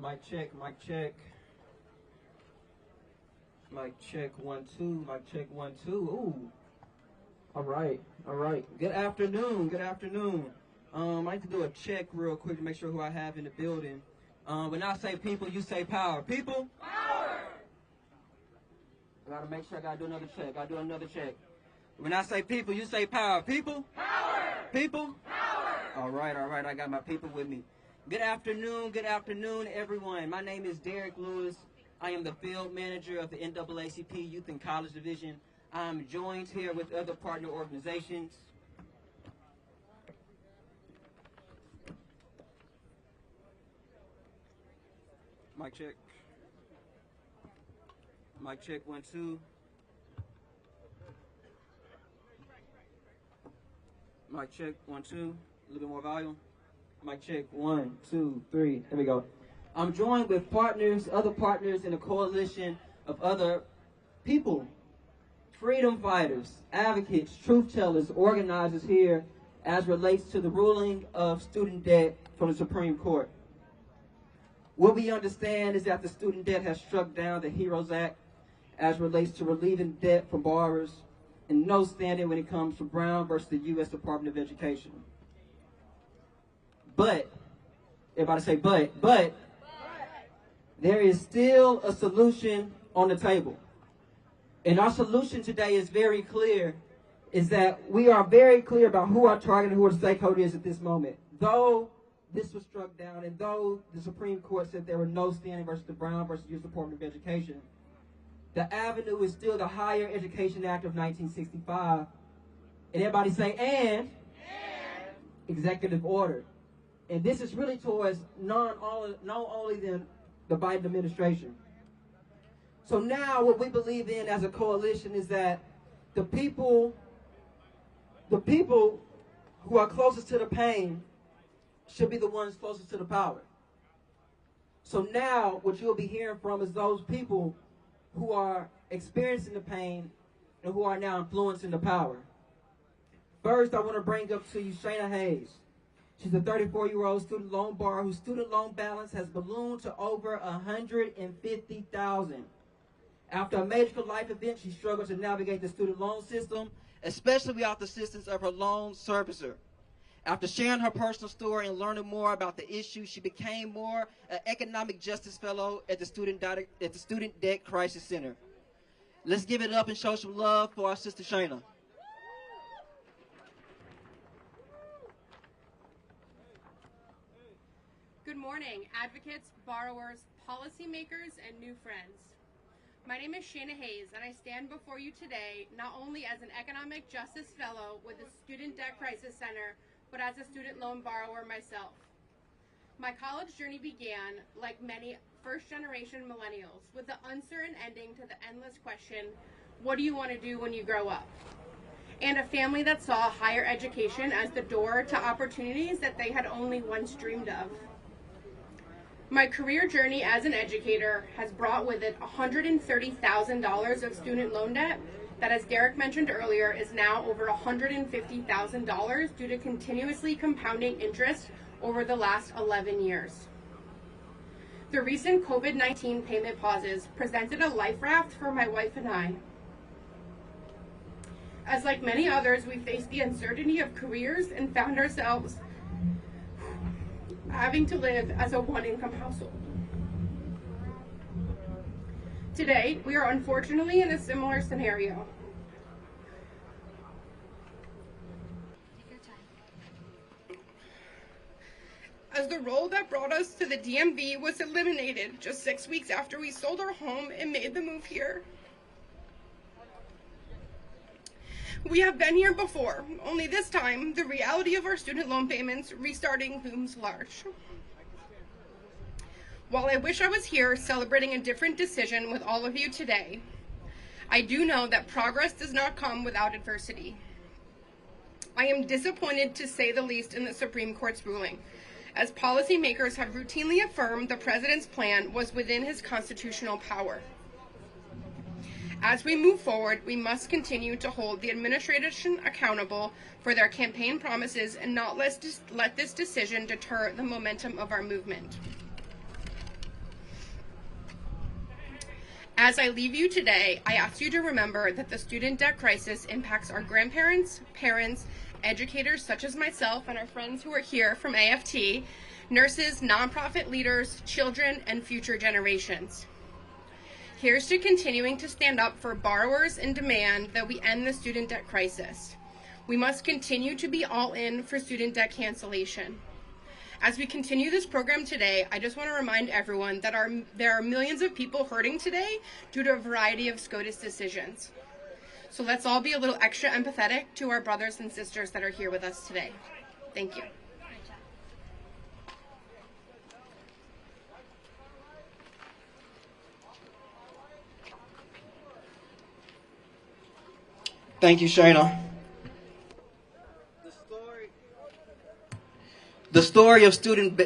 Speaker 4: Mic check, mic check. Mic check, 1, 2, mic check, 1, 2. Ooh. All right, all right. Good afternoon, good afternoon. I like to do a check real quick to make sure who I have in the building. When I say people, you say power. People? Power! I gotta make sure I gotta do another check. Gotta do another check. When I say people, you say power. People? Power! People? Power! All right, I got my people with me. Good afternoon, everyone. My name is Derek Lewis. I am the field manager of the NAACP Youth and College Division. I'm joined here with other partner organizations. Mic check. Mic check, 1, 2. Mic check, 1, 2. A little bit more volume. Mic check, 1, 2, 3. There we go. I'm joined with partners, other partners in a coalition of other people, freedom fighters, advocates, truth tellers, organizers here as relates to the ruling of student debt from the Supreme Court. What we understand is that the student debt has struck down the HEROES Act as relates to relieving debt from borrowers, and no standing when it comes to Brown versus the U.S. Department of Education. But, everybody say but, there is still a solution on the table. And our solution today is very clear, is that we are very clear about who our target and who our stakeholder is at this moment. Though this was struck down, and though the Supreme Court said there were no standing versus the Brown versus U.S. Department of Education, the avenue is still the Higher Education Act of 1965. And everybody say, and executive order. And this is really towards not only the Biden administration. So now what we believe in as a coalition is that the people who are closest to the pain should be the ones closest to the power. So now what you'll be hearing from is those people who are experiencing the pain and who are now influencing the power. First, I want to bring up to you Shayna Hayes. She's a 34-year-old student loan borrower whose student loan balance has ballooned to over $150,000. After a major life event, she struggled to navigate the student loan system, especially without the assistance of her loan servicer. After sharing her personal story and learning more about the issue, she became more an economic justice fellow at the Student Debt Crisis Center. Let's give it up and show some love for our sister Shayna.
Speaker 1: Good morning, advocates, borrowers, policymakers, and new friends. My name is Shayna Hayes, and I stand before you today not only as an economic justice fellow with the Student Debt Crisis Center, but as a student loan borrower myself. My college journey began, like many first-generation millennials, with the uncertain ending to the endless question, what do you want to do when you grow up? And a family that saw higher education as the door to opportunities that they had only once dreamed of. My career journey as an educator has brought with it $130,000 of student loan debt that, as Derek mentioned earlier, is now over $150,000 due to continuously compounding interest over the last 11 years. The recent COVID-19 payment pauses presented a life raft for my wife and I. As like many others, we faced the uncertainty of careers and found ourselves having to live as a one-income household. Today, we are unfortunately in a similar scenario. As the role that brought us to the DMV was eliminated just 6 weeks after we sold our home and made the move here. We have been here before, only this time, the reality of our student loan payments restarting looms large. While I wish I was here celebrating a different decision with all of you today, I do know that progress does not come without adversity. I am disappointed, to say the least, in the Supreme Court's ruling, as policymakers have routinely affirmed the president's plan was within his constitutional power. As we move forward, we must continue to hold the administration accountable for their campaign promises and not let this decision deter the momentum of our movement. As I leave you today, I ask you to remember that the student debt crisis impacts our grandparents, parents, educators such as myself and our friends who are here from AFT, nurses, nonprofit leaders, children, and future generations. Here's to continuing to stand up for borrowers and demand that we end the student debt crisis. We must continue to be all in for student debt cancellation. As we continue this program today, I just want to remind everyone that there are millions of people hurting today due to a variety of SCOTUS decisions. So let's all be a little extra empathetic to our brothers and sisters that are here with us today. Thank you.
Speaker 9: Thank you, Shayna. The story of student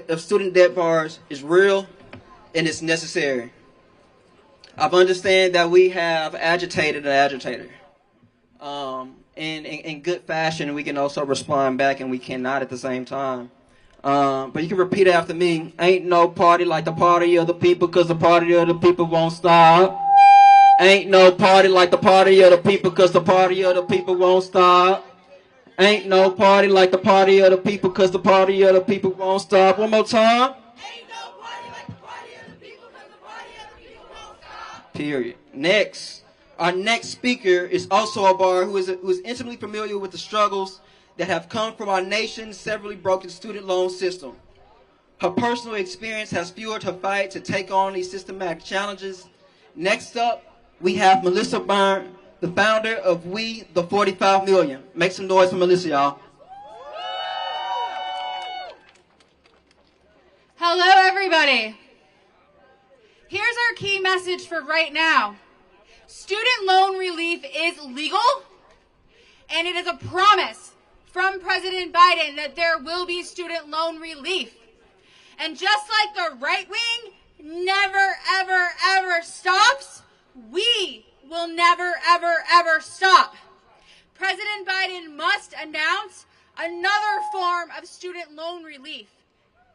Speaker 9: debt bars is real and it's necessary. I understand that we have agitated an agitator. In good fashion, we can also respond back, and we cannot at the same time. But you can repeat after me. Ain't no party like the party of the people, because the party of the people won't stop. Ain't no party like the party of the people, because the party of the people won't stop. Ain't no party like the party of the people, because the party of the people won't stop. One more time. Ain't no party like the party of the people, because the party of the people won't stop. Period. Next. Our next speaker is also a bar who is intimately familiar with the struggles that have come from our nation's severely broken student loan system. Her personal experience has fueled her fight to take on these systematic challenges. Next up, we have Melissa Byrne, the founder of We the 45 Million. Make some noise for Melissa, y'all.
Speaker 11: Hello, everybody. Here's our key message for right now. Student loan relief is legal, and it is a promise from President Biden that there will be student loan relief. And just like the right wing never, ever, ever stops, we will never, ever, ever stop. President Biden must announce another form of student loan relief,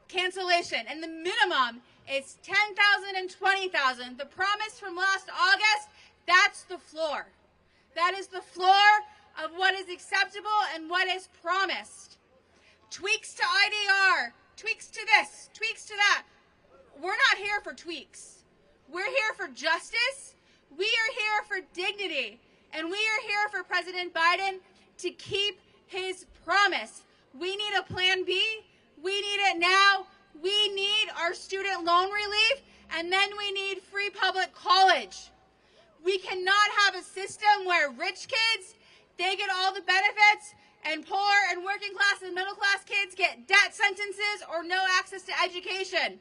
Speaker 11: cancellation, and the minimum is $10,000 and $20,000. The promise from last August, that's the floor. That is the floor of what is acceptable and what is promised. Tweaks to IDR, tweaks to this, tweaks to that. We're not here for tweaks. We're here for justice. We are here for dignity. And we are here for President Biden to keep his promise. We need a plan B. We need it now. We need our student loan relief. And then we need free public college. We cannot have a system where rich kids, they get all the benefits, and poor and working class and middle class kids get death sentences or no access to education.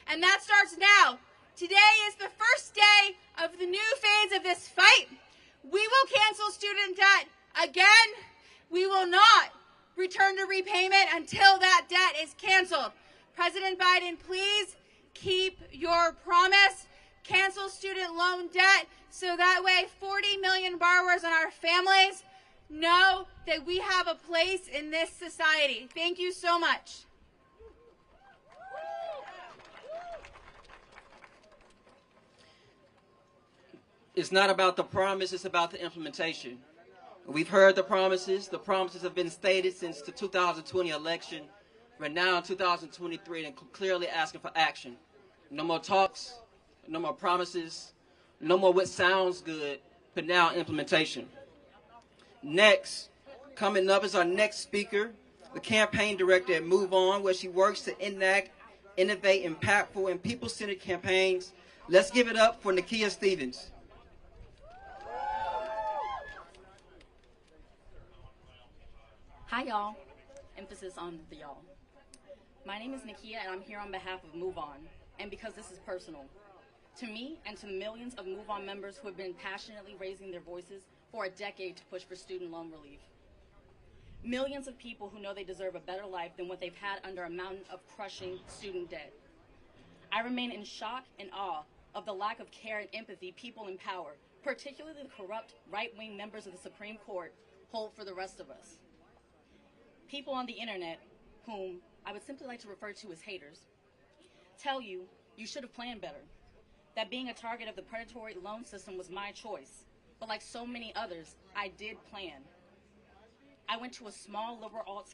Speaker 11: And that starts now. Today is the first day of the new phase of this fight. We will cancel student debt again. We will not return to repayment until that debt is canceled. President Biden, please keep your promise. Cancel student loan debt so that way 40 million borrowers and our families know that we have a place in this society. Thank you so much.
Speaker 2: It's not about the promise, it's about the implementation. We've heard the promises. The promises have been stated since the 2020 election. We're now in 2023 and clearly asking for action. No more talks, no more promises, no more what sounds good, but now implementation. Next, coming up is our next speaker, the campaign director at Move On, where she works to enact, innovate, impactful, and people-centered campaigns. Let's give it up for Nakia Stevens.
Speaker 12: Hi, y'all. Emphasis on the y'all. My name is Nakia, and I'm here on behalf of Move On, and because this is personal. To me and to the millions of Move On members who have been passionately raising their voices for a decade to push for student loan relief. Millions of people who know they deserve a better life than what they've had under a mountain of crushing student debt. I remain in shock and awe of the lack of care and empathy people in power, particularly the corrupt right-wing members of the Supreme Court, hold for the rest of us. People on the internet, whom I would simply like to refer to as haters, tell you you should have planned better, that being a target of the predatory loan system was my choice, but like so many others, I did plan. I went to a small liberal arts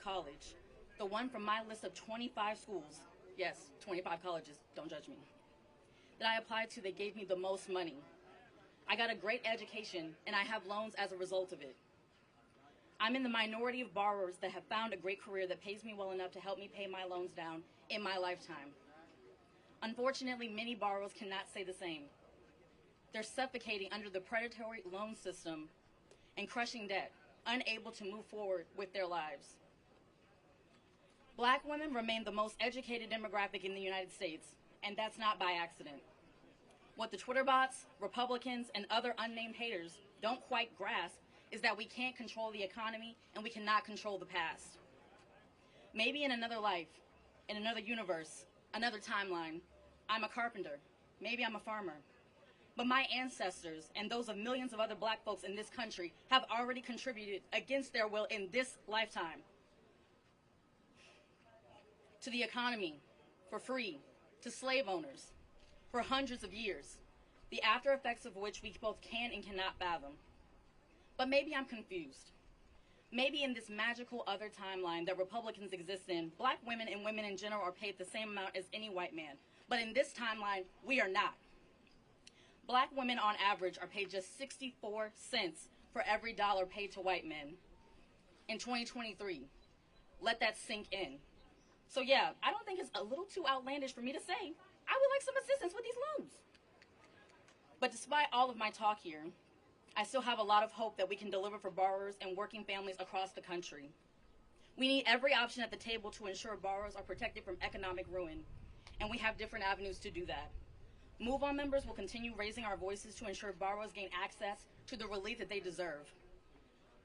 Speaker 12: college, the one from my list of 25 schools, yes, 25 colleges, don't judge me, that I applied to. They gave me the most money. I got a great education, and I have loans as a result of it. I'm in the minority of borrowers that have found a great career that pays me well enough to help me pay my loans down in my lifetime. Unfortunately, many borrowers cannot say the same. They're suffocating under the predatory loan system and crushing debt, unable to move forward with their lives. Black women remain the most educated demographic in the United States, and that's not by accident. What the Twitter bots, Republicans, and other unnamed haters don't quite grasp is that we can't control the economy and we cannot control the past. Maybe in another life, in another universe, another timeline, I'm a carpenter, maybe I'm a farmer. But my ancestors and those of millions of other black folks in this country have already contributed against their will in this lifetime to the economy for free, to slave owners for hundreds of years, the after effects of which we both can and cannot fathom. But maybe I'm confused. Maybe in this magical other timeline that Republicans exist in, black women and women in general are paid the same amount as any white man. But in this timeline, we are not. Black women on average are paid just 64 cents for every dollar paid to white men in 2023. Let that sink in. So yeah, I don't think it's a little too outlandish for me to say, I would like some assistance with these loans. But despite all of my talk here, I still have a lot of hope that we can deliver for borrowers and working families across the country. We need every option at the table to ensure borrowers are protected from economic ruin, and we have different avenues to do that. Move On members will continue raising our voices to ensure borrowers gain access to the relief that they deserve.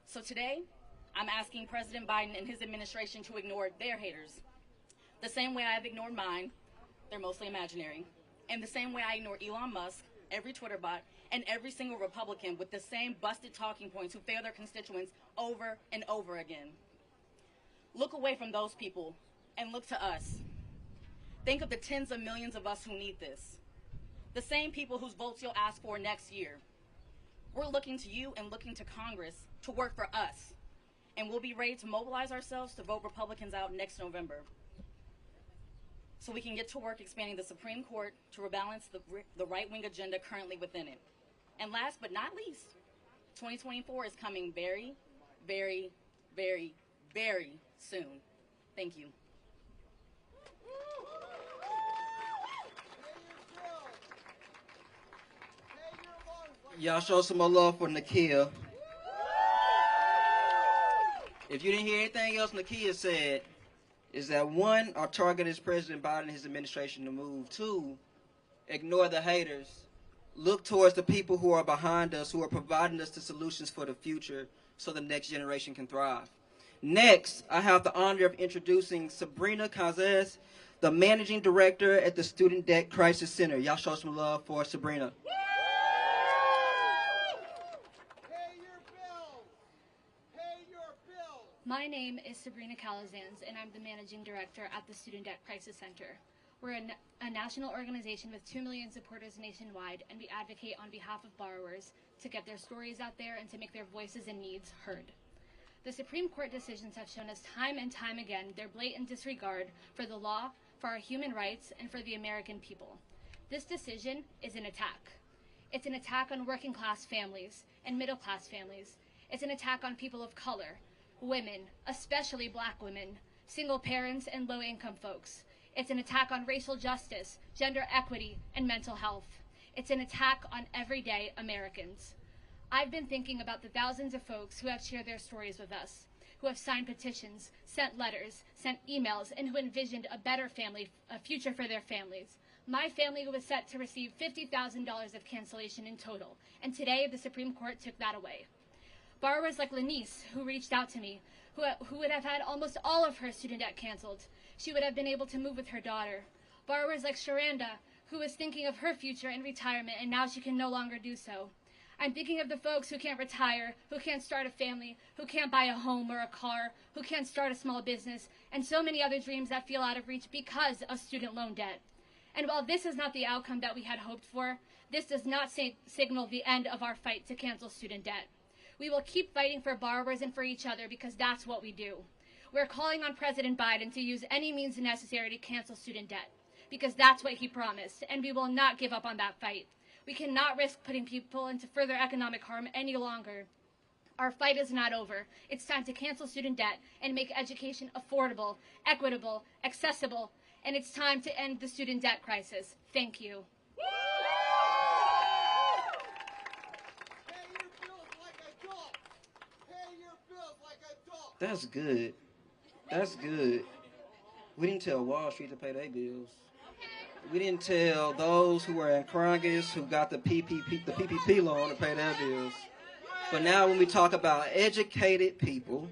Speaker 12: So today, I'm asking President Biden and his administration to ignore their haters. The same way I have ignored mine, they're mostly imaginary, and the same way I ignore Elon Musk, every Twitter bot, and every single Republican with the same busted talking points who fail their constituents over and over again. Look away from those people and look to us. Think of the tens of millions of us who need this. The same people whose votes you'll ask for next year. We're looking to you and looking to Congress to work for us. And we'll be ready to mobilize ourselves to vote Republicans out next November, so we can get to work expanding the Supreme Court to rebalance the right-wing agenda currently within it. And last but not least, 2024 is coming very, very, very, very soon. Thank you.
Speaker 2: Y'all show some more love for Nakia. If you didn't hear anything else Nakia said, is that one, our target is President Biden and his administration to move. Two, ignore the haters. Look towards the people who are behind us, who are providing us the solutions for the future so the next generation can thrive. Next, I have the honor of introducing Sabrina Cazes, the Managing Director at the Student Debt Crisis Center. Y'all show some love for Sabrina.
Speaker 13: My name is Sabrina Calazans, and I'm the Managing Director at the Student Debt Crisis Center. We're a national organization with 2 million supporters nationwide, and we advocate on behalf of borrowers to get their stories out there and to make their voices and needs heard. The Supreme Court decisions have shown us time and time again their blatant disregard for the law, for our human rights, and for the American people. This decision is an attack. It's an attack on working class families and middle class families. It's an attack on people of color, women, especially black women, single parents, and low-income folks. It's an attack on racial justice, gender equity, and mental health. It's an attack on everyday Americans. I've been thinking about the thousands of folks who have shared their stories with us, who have signed petitions, sent letters, sent emails, and who envisioned a better a future for their families. My family was set to receive $50,000 of cancellation in total, and today the Supreme Court took that away. Borrowers like Lenice, who reached out to me, who would have had almost all of her student debt canceled. She would have been able to move with her daughter. Borrowers like Sharanda, who was thinking of her future in retirement, and now she can no longer do so. I'm thinking of the folks who can't retire, who can't start a family, who can't buy a home or a car, who can't start a small business, and so many other dreams that feel out of reach because of student loan debt. And while this is not the outcome that we had hoped for, this does not signal the end of our fight to cancel student debt. We will keep fighting for borrowers and for each other because that's what we do. We're calling on President Biden to use any means necessary to cancel student debt because that's what he promised, and we will not give up on that fight. We cannot risk putting people into further economic harm any longer. Our fight is not over. It's time to cancel student debt and make education affordable, equitable, accessible, and it's time to end the student debt crisis. Thank you.
Speaker 2: That's good. That's good. We didn't tell Wall Street to pay their bills. We didn't tell those who were in Congress who got the PPP loan to pay their bills. But now when we talk about educated people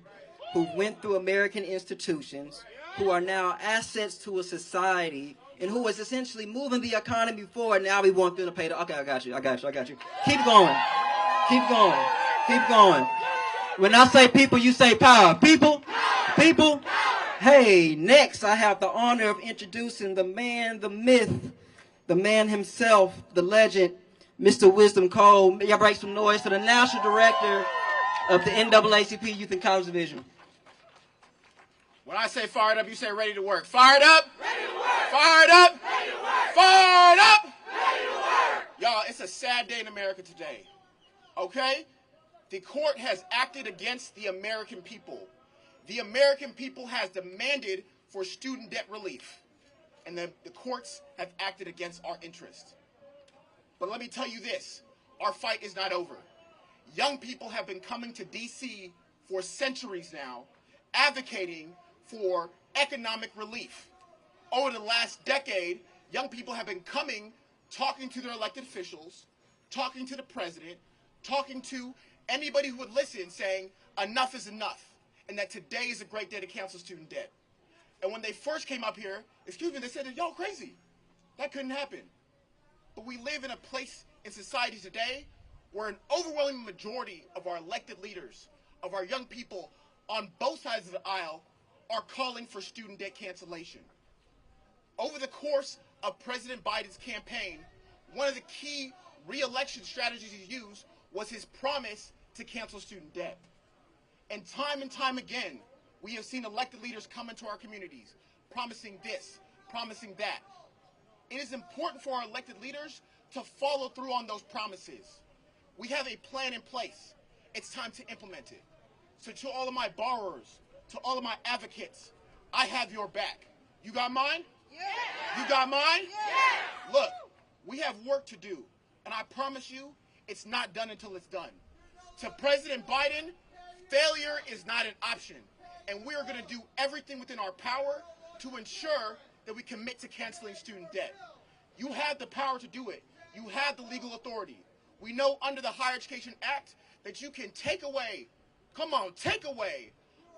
Speaker 2: who went through American institutions, who are now assets to a society, and who is essentially moving the economy forward, now we want them to pay the... Okay, I got you. Keep going. Keep going. Keep going. When I say people, you say power. People. People. Hey, next I have the honor of introducing the man, the myth, the man himself, the legend, Mr. Wisdom Cole. Y'all break some noise for the National Director of the NAACP Youth and College Division.
Speaker 14: When I say fired up, you say ready to work. Fired up? Ready to work. Fired up? Ready to work. Fired up? Ready to work. Y'all, it's a sad day in America today. Okay? The court has acted against the American people. The American people has demanded for student debt relief, and the courts have acted against our interest. But let me tell you this, our fight is not over. Young people have been coming to D.C. for centuries now, advocating for economic relief. Over the last decade, young people have been coming, talking to their elected officials, talking to the president, talking to anybody who would listen, saying enough is enough, and that today is a great day to cancel student debt. And when they first came up here, they said, y'all crazy. That couldn't happen. But we live in a place in society today where an overwhelming majority of our elected leaders, of our young people on both sides of the aisle, are calling for student debt cancellation. Over the course of President Biden's campaign, one of the key re-election strategies he used was his promise to cancel student debt. And time again, we have seen elected leaders come into our communities, promising this, promising that. It is important for our elected leaders to follow through on those promises. We have a plan in place. It's time to implement it. So to all of my borrowers, to all of my advocates, I have your back. You got mine? Yeah. You got mine? Yeah. Look, we have work to do, and I promise you, it's not done until it's done. To President Biden, Failure is not an option, and we are going to do everything within our power to ensure that we commit to canceling student debt. You have the power to do it. You have the legal authority. We know under the Higher Education Act that you can take away, take away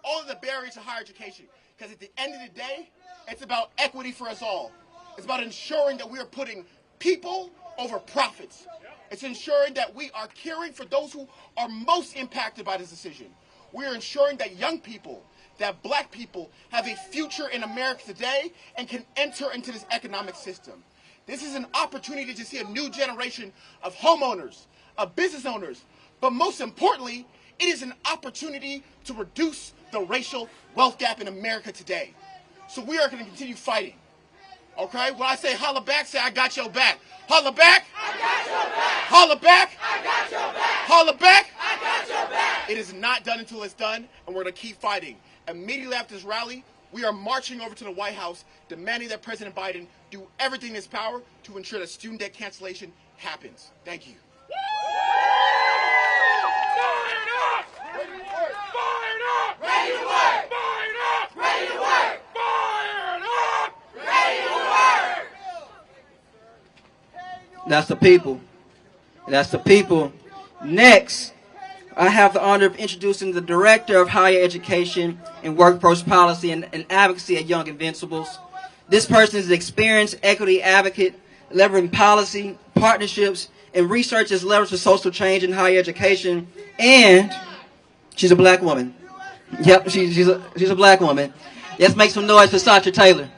Speaker 14: all of the barriers to higher education. Because at the end of the day, it's about equity for us all. It's about ensuring that we are putting people over profits. It's ensuring that we are caring for those who are most impacted by this decision. We are ensuring that young people, that black people have a future in America today and can enter into this economic system. This is an opportunity to see a new generation of homeowners, of business owners, but most importantly, it is an opportunity to reduce the racial wealth gap in America today. So we are going to continue fighting. Okay? When I say holla back, say I got your back. Holla back. I got your back. Holla back. I got your back. Holla back. I got your back. It is not done until it's done, and we're going to keep fighting. Immediately after this rally, we are marching over to the White House, demanding that President Biden do everything in his power to ensure that student debt cancellation happens. Thank you.
Speaker 8: Ready to work! Fired up! Ready to work! Fired up! Ready to work!
Speaker 2: That's the people. That's the people. Next, I have the honor of introducing the Director of Higher Education and Workforce Policy and Advocacy at Young Invincibles. This person is an experienced equity advocate, leveraging policy, partnerships, and research as levers for social change in higher education, and she's a black woman. Yep, she's a black woman. Let's make some noise for Sasha Taylor.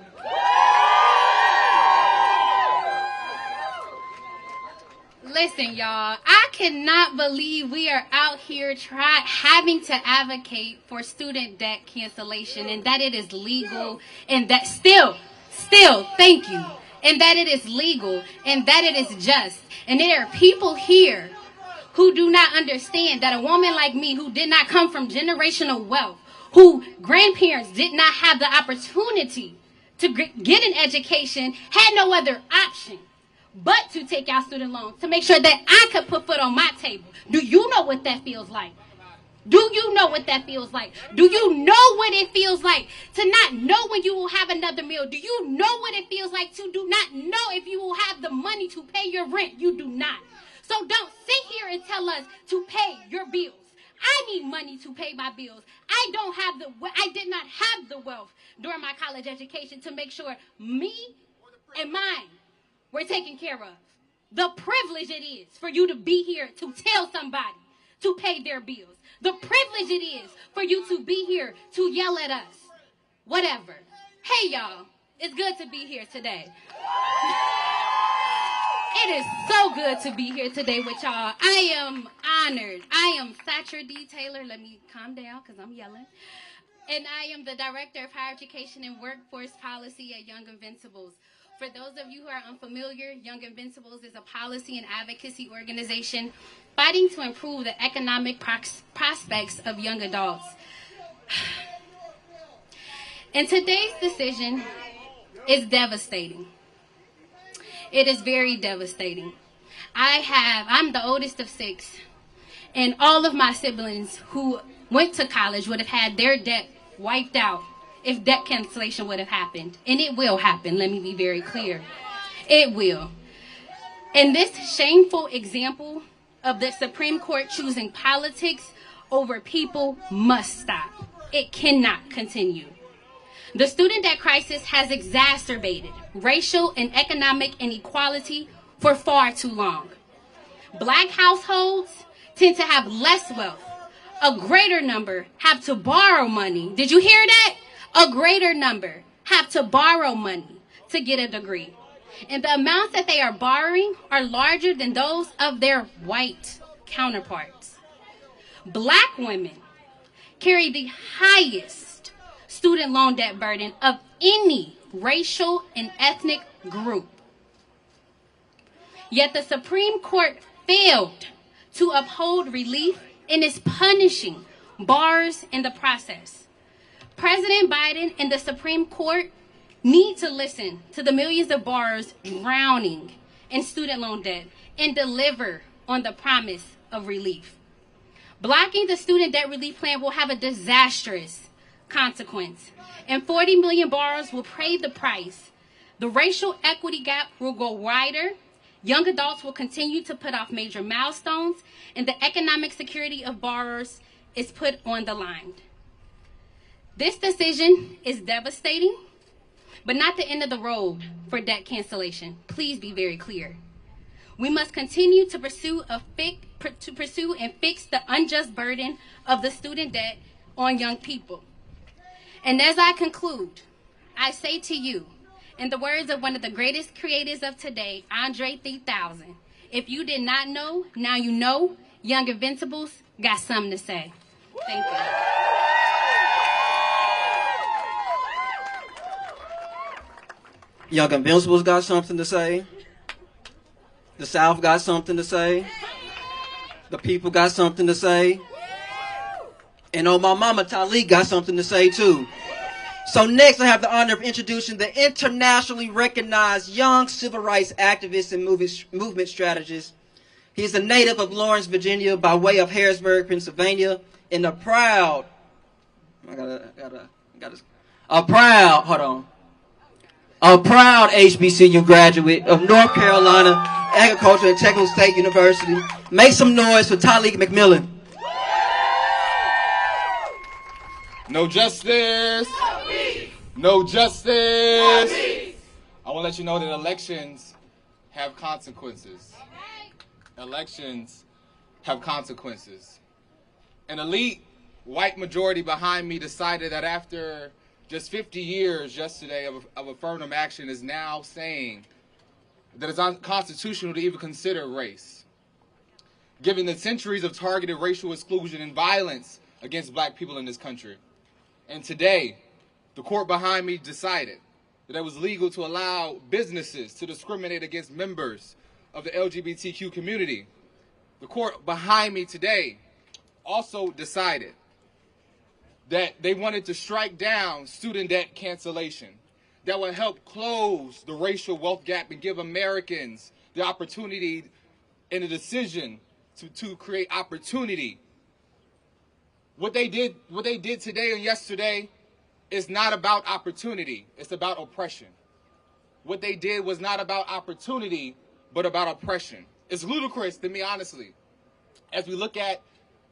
Speaker 6: Listen, y'all, I cannot believe we are out here having to advocate for student debt cancellation and that it is legal and that still, thank you, and that it is legal and that it is just. And there are people here who do not understand that a woman like me who did not come from generational wealth, who grandparents did not have the opportunity to get an education, had no other option but to take out student loans to make sure that I could put food on my table. Do you know what that feels like? Do you know what that feels like? Do you know what it feels like to not know when you will have another meal? Do you know what it feels like to do not know if you will have the money to pay your rent? You do not. So don't sit here and tell us to pay your bills. I need money to pay my bills. I did not have the wealth during my college education to make sure me and mine were taken care of. The privilege it is for you to be here to tell somebody to pay their bills. The privilege it is for you to be here to yell at us. Whatever. Hey, y'all. It's good to be here today. It is so good to be here today with y'all. I am honored. I am Thatcher D. Taylor. Let me calm down because I'm yelling. And I am the Director of Higher Education and Workforce Policy at Young Invincibles. For those of you who are unfamiliar, Young Invincibles is a policy and advocacy organization fighting to improve the economic prospects of young adults. And today's decision is devastating. It is very devastating. I'm the oldest of 6, and all of my siblings who went to college would have had their debt wiped out if debt cancellation would have happened. And it will happen, let me be very clear. It will. And this shameful example of the Supreme Court choosing politics over people must stop. It cannot continue. The student debt crisis has exacerbated racial and economic inequality for far too long. Black households tend to have less wealth. A greater number have to borrow money. Did you hear that? A greater number have to borrow money to get a degree. And the amounts that they are borrowing are larger than those of their white counterparts. Black women carry the highest student loan debt burden of any racial and ethnic group. Yet the Supreme Court failed to uphold relief and is punishing borrowers in the process. President Biden and the Supreme Court need to listen to the millions of borrowers drowning in student loan debt and deliver on the promise of relief. Blocking the student debt relief plan will have a disastrous consequence, and 40 million borrowers will pay the price. The racial equity gap will go wider. Young adults will continue to put off major milestones, and the economic security of borrowers is put on the line. This decision is devastating, but not the end of the road for debt cancellation. Please be very clear. We must continue to pursue and fix the unjust burden of the student debt on young people. And as I conclude, I say to you, in the words of one of the greatest creators of today, Andre 3000, if you did not know, now you know. Young Invincibles got something to say. Thank you.
Speaker 2: Young Invincibles got something to say. The South got something to say. The people got something to say. And oh, my mama Talik got something to say too. So next I have the honor of introducing the internationally recognized young civil rights activist and movement strategist. He's a native of Lawrence, Virginia by way of Harrisburg, Pennsylvania, and a proud HBCU graduate of North Carolina Agricultural and Technical State University. Make some noise for Talik McMillan.
Speaker 14: No justice. No peace. No justice. No peace. I want to let you know that elections have consequences. Elections have consequences. An elite white majority behind me decided that after just 50 years yesterday of affirmative action is now saying that it's unconstitutional to even consider race. Given the centuries of targeted racial exclusion and violence against black people in this country. And today, the court behind me decided that it was legal to allow businesses to discriminate against members of the LGBTQ community. The court behind me today also decided that they wanted to strike down student debt cancellation that would help close the racial wealth gap and give Americans the opportunity and the decision to create opportunity. What they did today and yesterday is not about opportunity. It's about oppression. What they did was not about opportunity, but about oppression. It's ludicrous to me, honestly, as we look at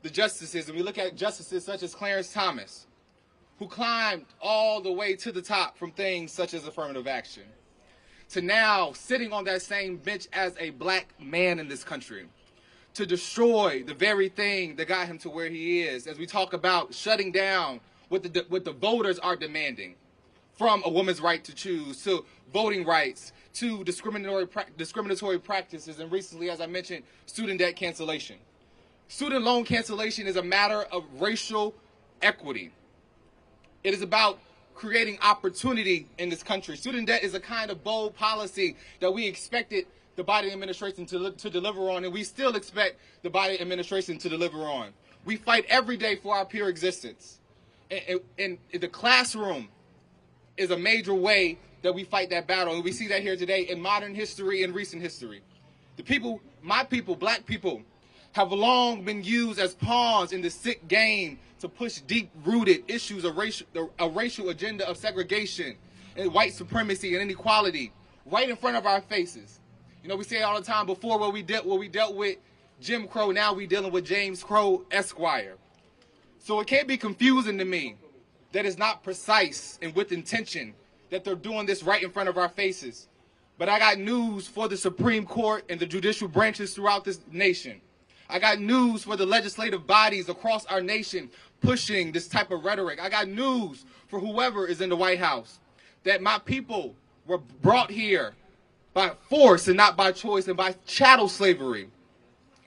Speaker 14: the justices and we look at justices such as Clarence Thomas, who climbed all the way to the top from things such as affirmative action, to now sitting on that same bench as a black man in this country, to destroy the very thing that got him to where he is, as we talk about shutting down what the voters are demanding, from a woman's right to choose, to voting rights, to discriminatory practices, and recently, as I mentioned, student debt cancellation. Student loan cancellation is a matter of racial equity. It is about creating opportunity in this country. Student debt is a kind of bold policy that we expected the Biden administration to deliver on, and we still expect the Biden administration to deliver on. We fight every day for our pure existence. And the classroom is a major way that we fight that battle, and we see that here today in modern history and recent history. The people, my people, black people, have long been used as pawns in the sick game to push deep-rooted issues of a racial agenda of segregation and white supremacy and inequality right in front of our faces. You know, we say it all the time, before what we dealt with Jim Crow, now we dealing with James Crow Esquire. So it can't be confusing to me that it's not precise and with intention that they're doing this right in front of our faces. But I got news for the Supreme Court and the judicial branches throughout this nation. I got news for the legislative bodies across our nation pushing this type of rhetoric. I got news for whoever is in the White House, that my people were brought here by force and not by choice and by chattel slavery,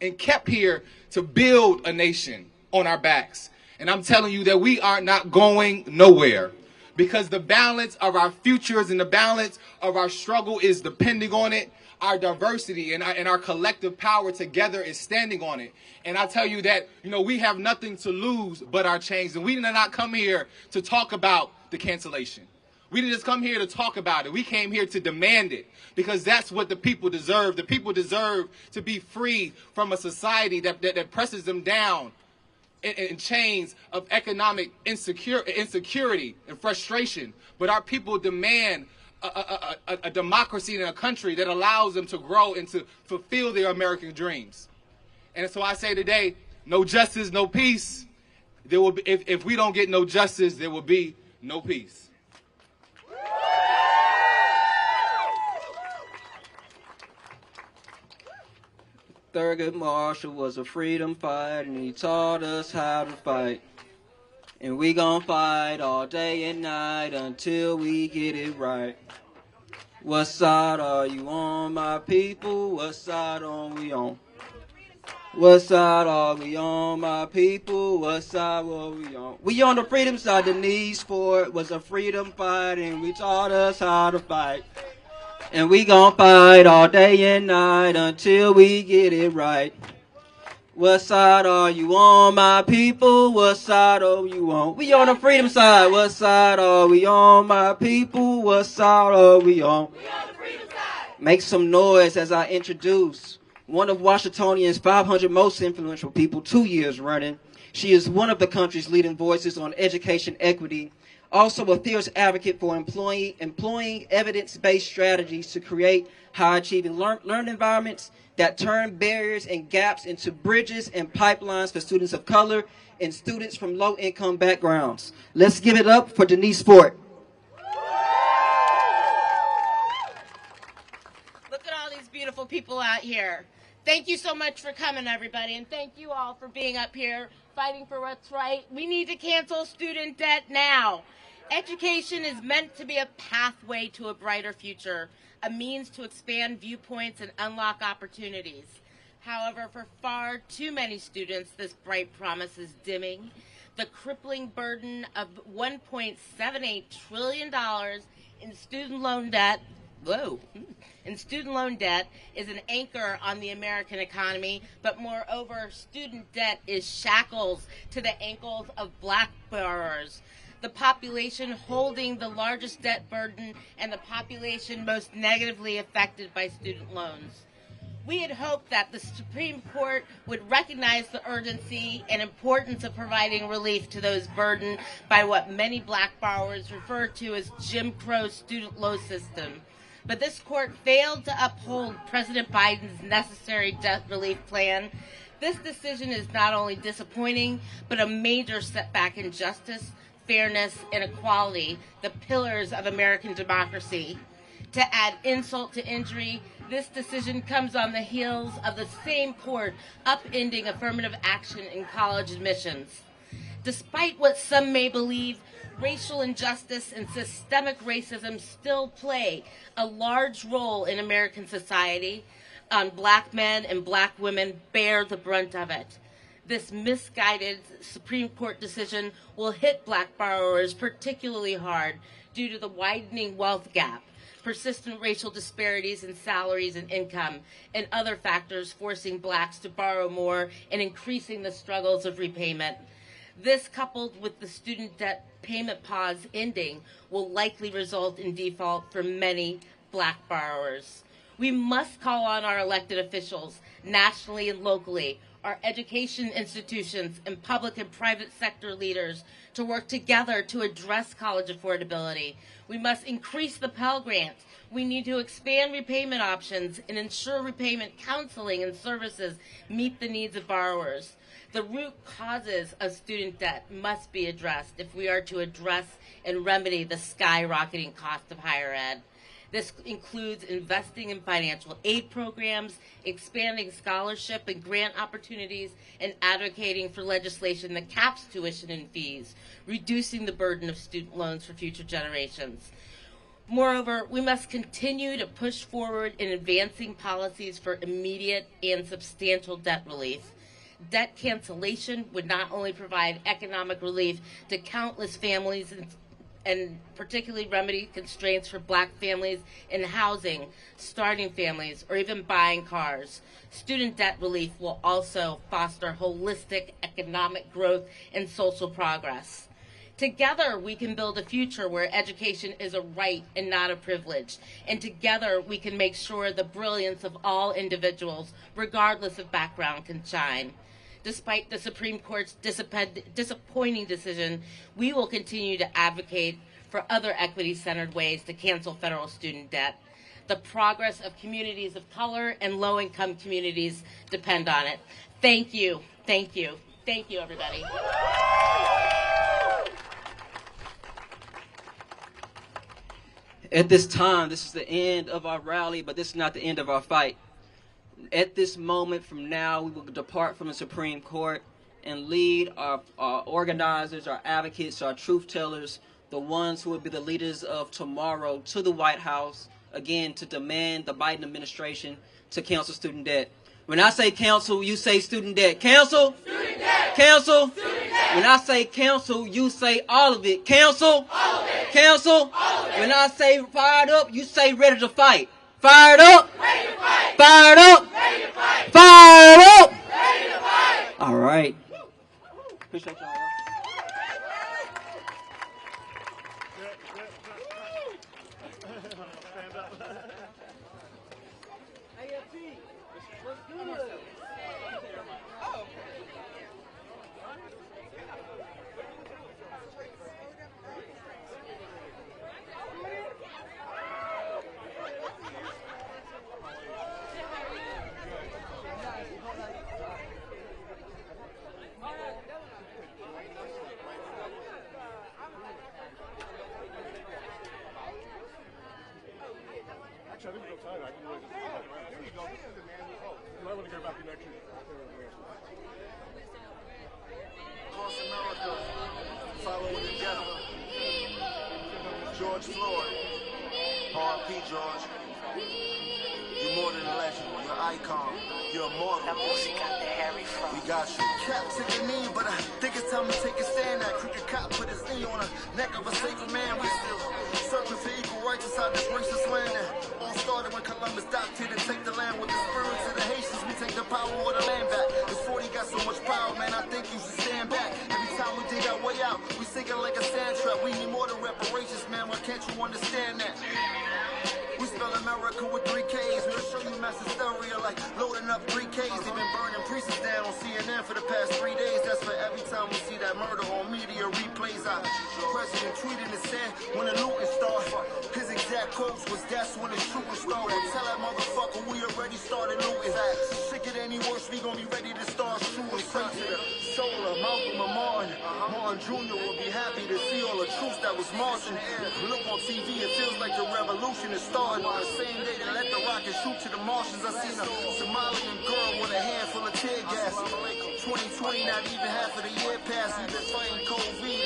Speaker 14: and kept here to build a nation on our backs. And I'm telling you that we are not going nowhere, because the balance of our futures and the balance of our struggle is depending on it. Our diversity and our collective power together is standing on it. And I tell you that, you know, we have nothing to lose but our chains. And we did not come here to talk about the cancellation. We didn't just come here to talk about it. We came here to demand it, because that's what the people deserve. The people deserve to be free from a society that presses them down, in chains of economic insecurity and frustration, but our people demand a democracy in a country that allows them to grow and to fulfill their American dreams. And so I say today, no justice, no peace. There will be, if we don't get no justice, there will be no peace.
Speaker 2: Thurgood Marshall was a freedom fighter, and he taught us how to fight. And we gon' fight all day and night until we get it right. What side are you on, my people? What side are we on? What side are we on, my people? What side are we on? We on the freedom side. Denise Ford was a freedom fighter, and we taught us how to fight. And we gon' fight all day and night until we get it right. What side are you on, my people? What side are you on? We on the freedom side. What side are we on, my people? What side are we on? We on the freedom side. Make some noise as I introduce one of Washingtonian's 500 most influential people, 2 years running. She is one of the country's leading voices on education equity, also a fierce advocate for employing evidence-based strategies to create high-achieving learning environments that turn barriers and gaps into bridges and pipelines for students of color and students from low-income backgrounds. Let's give it up for Denise Ford.
Speaker 16: Look at all these beautiful people out here. Thank you so much for coming, everybody, and thank you all for being up here fighting for what's right. We need to cancel student debt now. Education is meant to be a pathway to a brighter future, a means to expand viewpoints and unlock opportunities. However, for far too many students, this bright promise is dimming. The crippling burden of $1.78 trillion in student loan debt is an anchor on the American economy, but moreover, student debt is shackles to the ankles of black borrowers, the population holding the largest debt burden and the population most negatively affected by student loans. We had hoped that the Supreme Court would recognize the urgency and importance of providing relief to those burdened by what many black borrowers refer to as Jim Crow student loan system. But this court failed to uphold President Biden's necessary debt relief plan. This decision is not only disappointing, but a major setback in justice, fairness, and equality, the pillars of American democracy. To add insult to injury, this decision comes on the heels of the same court upending affirmative action in college admissions. Despite what some may believe, racial injustice and systemic racism still play a large role in American society. Black men and black women bear the brunt of it. This misguided Supreme Court decision will hit black borrowers particularly hard due to the widening wealth gap, persistent racial disparities in salaries and income, and other factors forcing blacks to borrow more and increasing the struggles of repayment. This, coupled with the student debt payment pause ending, will likely result in default for many black borrowers. We must call on our elected officials, nationally and locally, our education institutions, and public and private sector leaders to work together to address college affordability. We must increase the Pell Grant. We need to expand repayment options and ensure repayment counseling and services meet the needs of borrowers. The root causes of student debt must be addressed if we are to address and remedy the skyrocketing cost of higher ed. This includes investing in financial aid programs, expanding scholarship and grant opportunities, and advocating for legislation that caps tuition and fees, reducing the burden of student loans for future generations. Moreover, we must continue to push forward in advancing policies for immediate and substantial debt relief. Debt cancellation would not only provide economic relief to countless families and particularly remedy constraints for black families in housing, starting families, or even buying cars. Student debt relief will also foster holistic economic growth and social progress. Together, we can build a future where education is a right and not a privilege. And together, we can make sure the brilliance of all individuals, regardless of background, can shine. Despite the Supreme Court's disappointing decision, we will continue to advocate for other equity-centered ways to cancel federal student debt. The progress of communities of color and low-income communities depend on it. Thank you, thank you, thank you, everybody.
Speaker 2: At this time, this is the end of our rally, but this is not the end of our fight. At this moment from now, we will depart from the Supreme Court and lead our organizers, our advocates, our truth tellers, the ones who will be the leaders of tomorrow, to the White House, again, to demand the Biden administration to cancel student debt. When I say cancel, you say student debt. Cancel? Student debt! Cancel? Student debt! When I say cancel, you say all of it. Cancel? All of it! Cancel? All of it! When I say fired up, you say ready to fight. Fired up? Ready to fight! Fired up? Ready to fight! Fired up? Ready to fight! All right. Appreciate y'all.
Speaker 17: George Floyd, R.P. George, you're more than a legend, you're an icon, you're immortal. That music got the Harry from. We got you. Cap took a knee, but I think it's time to take a stand. That crooked cop put his knee on the neck of a safer man. We still searching for equal rights inside this racist land. That all started when Columbus docked here to take the land with the spirits of the Haitians. We take the power of the land back. This 40 got so much power, man, I think you should stand back. Every time we dig our way out, we sink it like a sand trap. We need more than reparations, man. Why can't you understand that? We spell America with 3 Ks. We'll show you mass hysteria like loading up 3 Ks. They've been burning priests down on CNN for the past 3 days. That's for every time we see that murder on media replays. Our president tweeted and said when the looting starts, his exact quotes was that's when the shooting starts. Well, tell that motherfucker we already started looting. Shit get any worse, we gon' be ready to start shooting. Pray to the soul of Malcolm and Martin. Martin Jr. will be happy to see all the troops that was marching. Look on TV, it feels like the revolution is starting. On the same day they let the rocket shoot to the Martians, I seen a Somalian girl with a handful of tear gas. 2020, not even half of the year passed. We've been fighting COVID.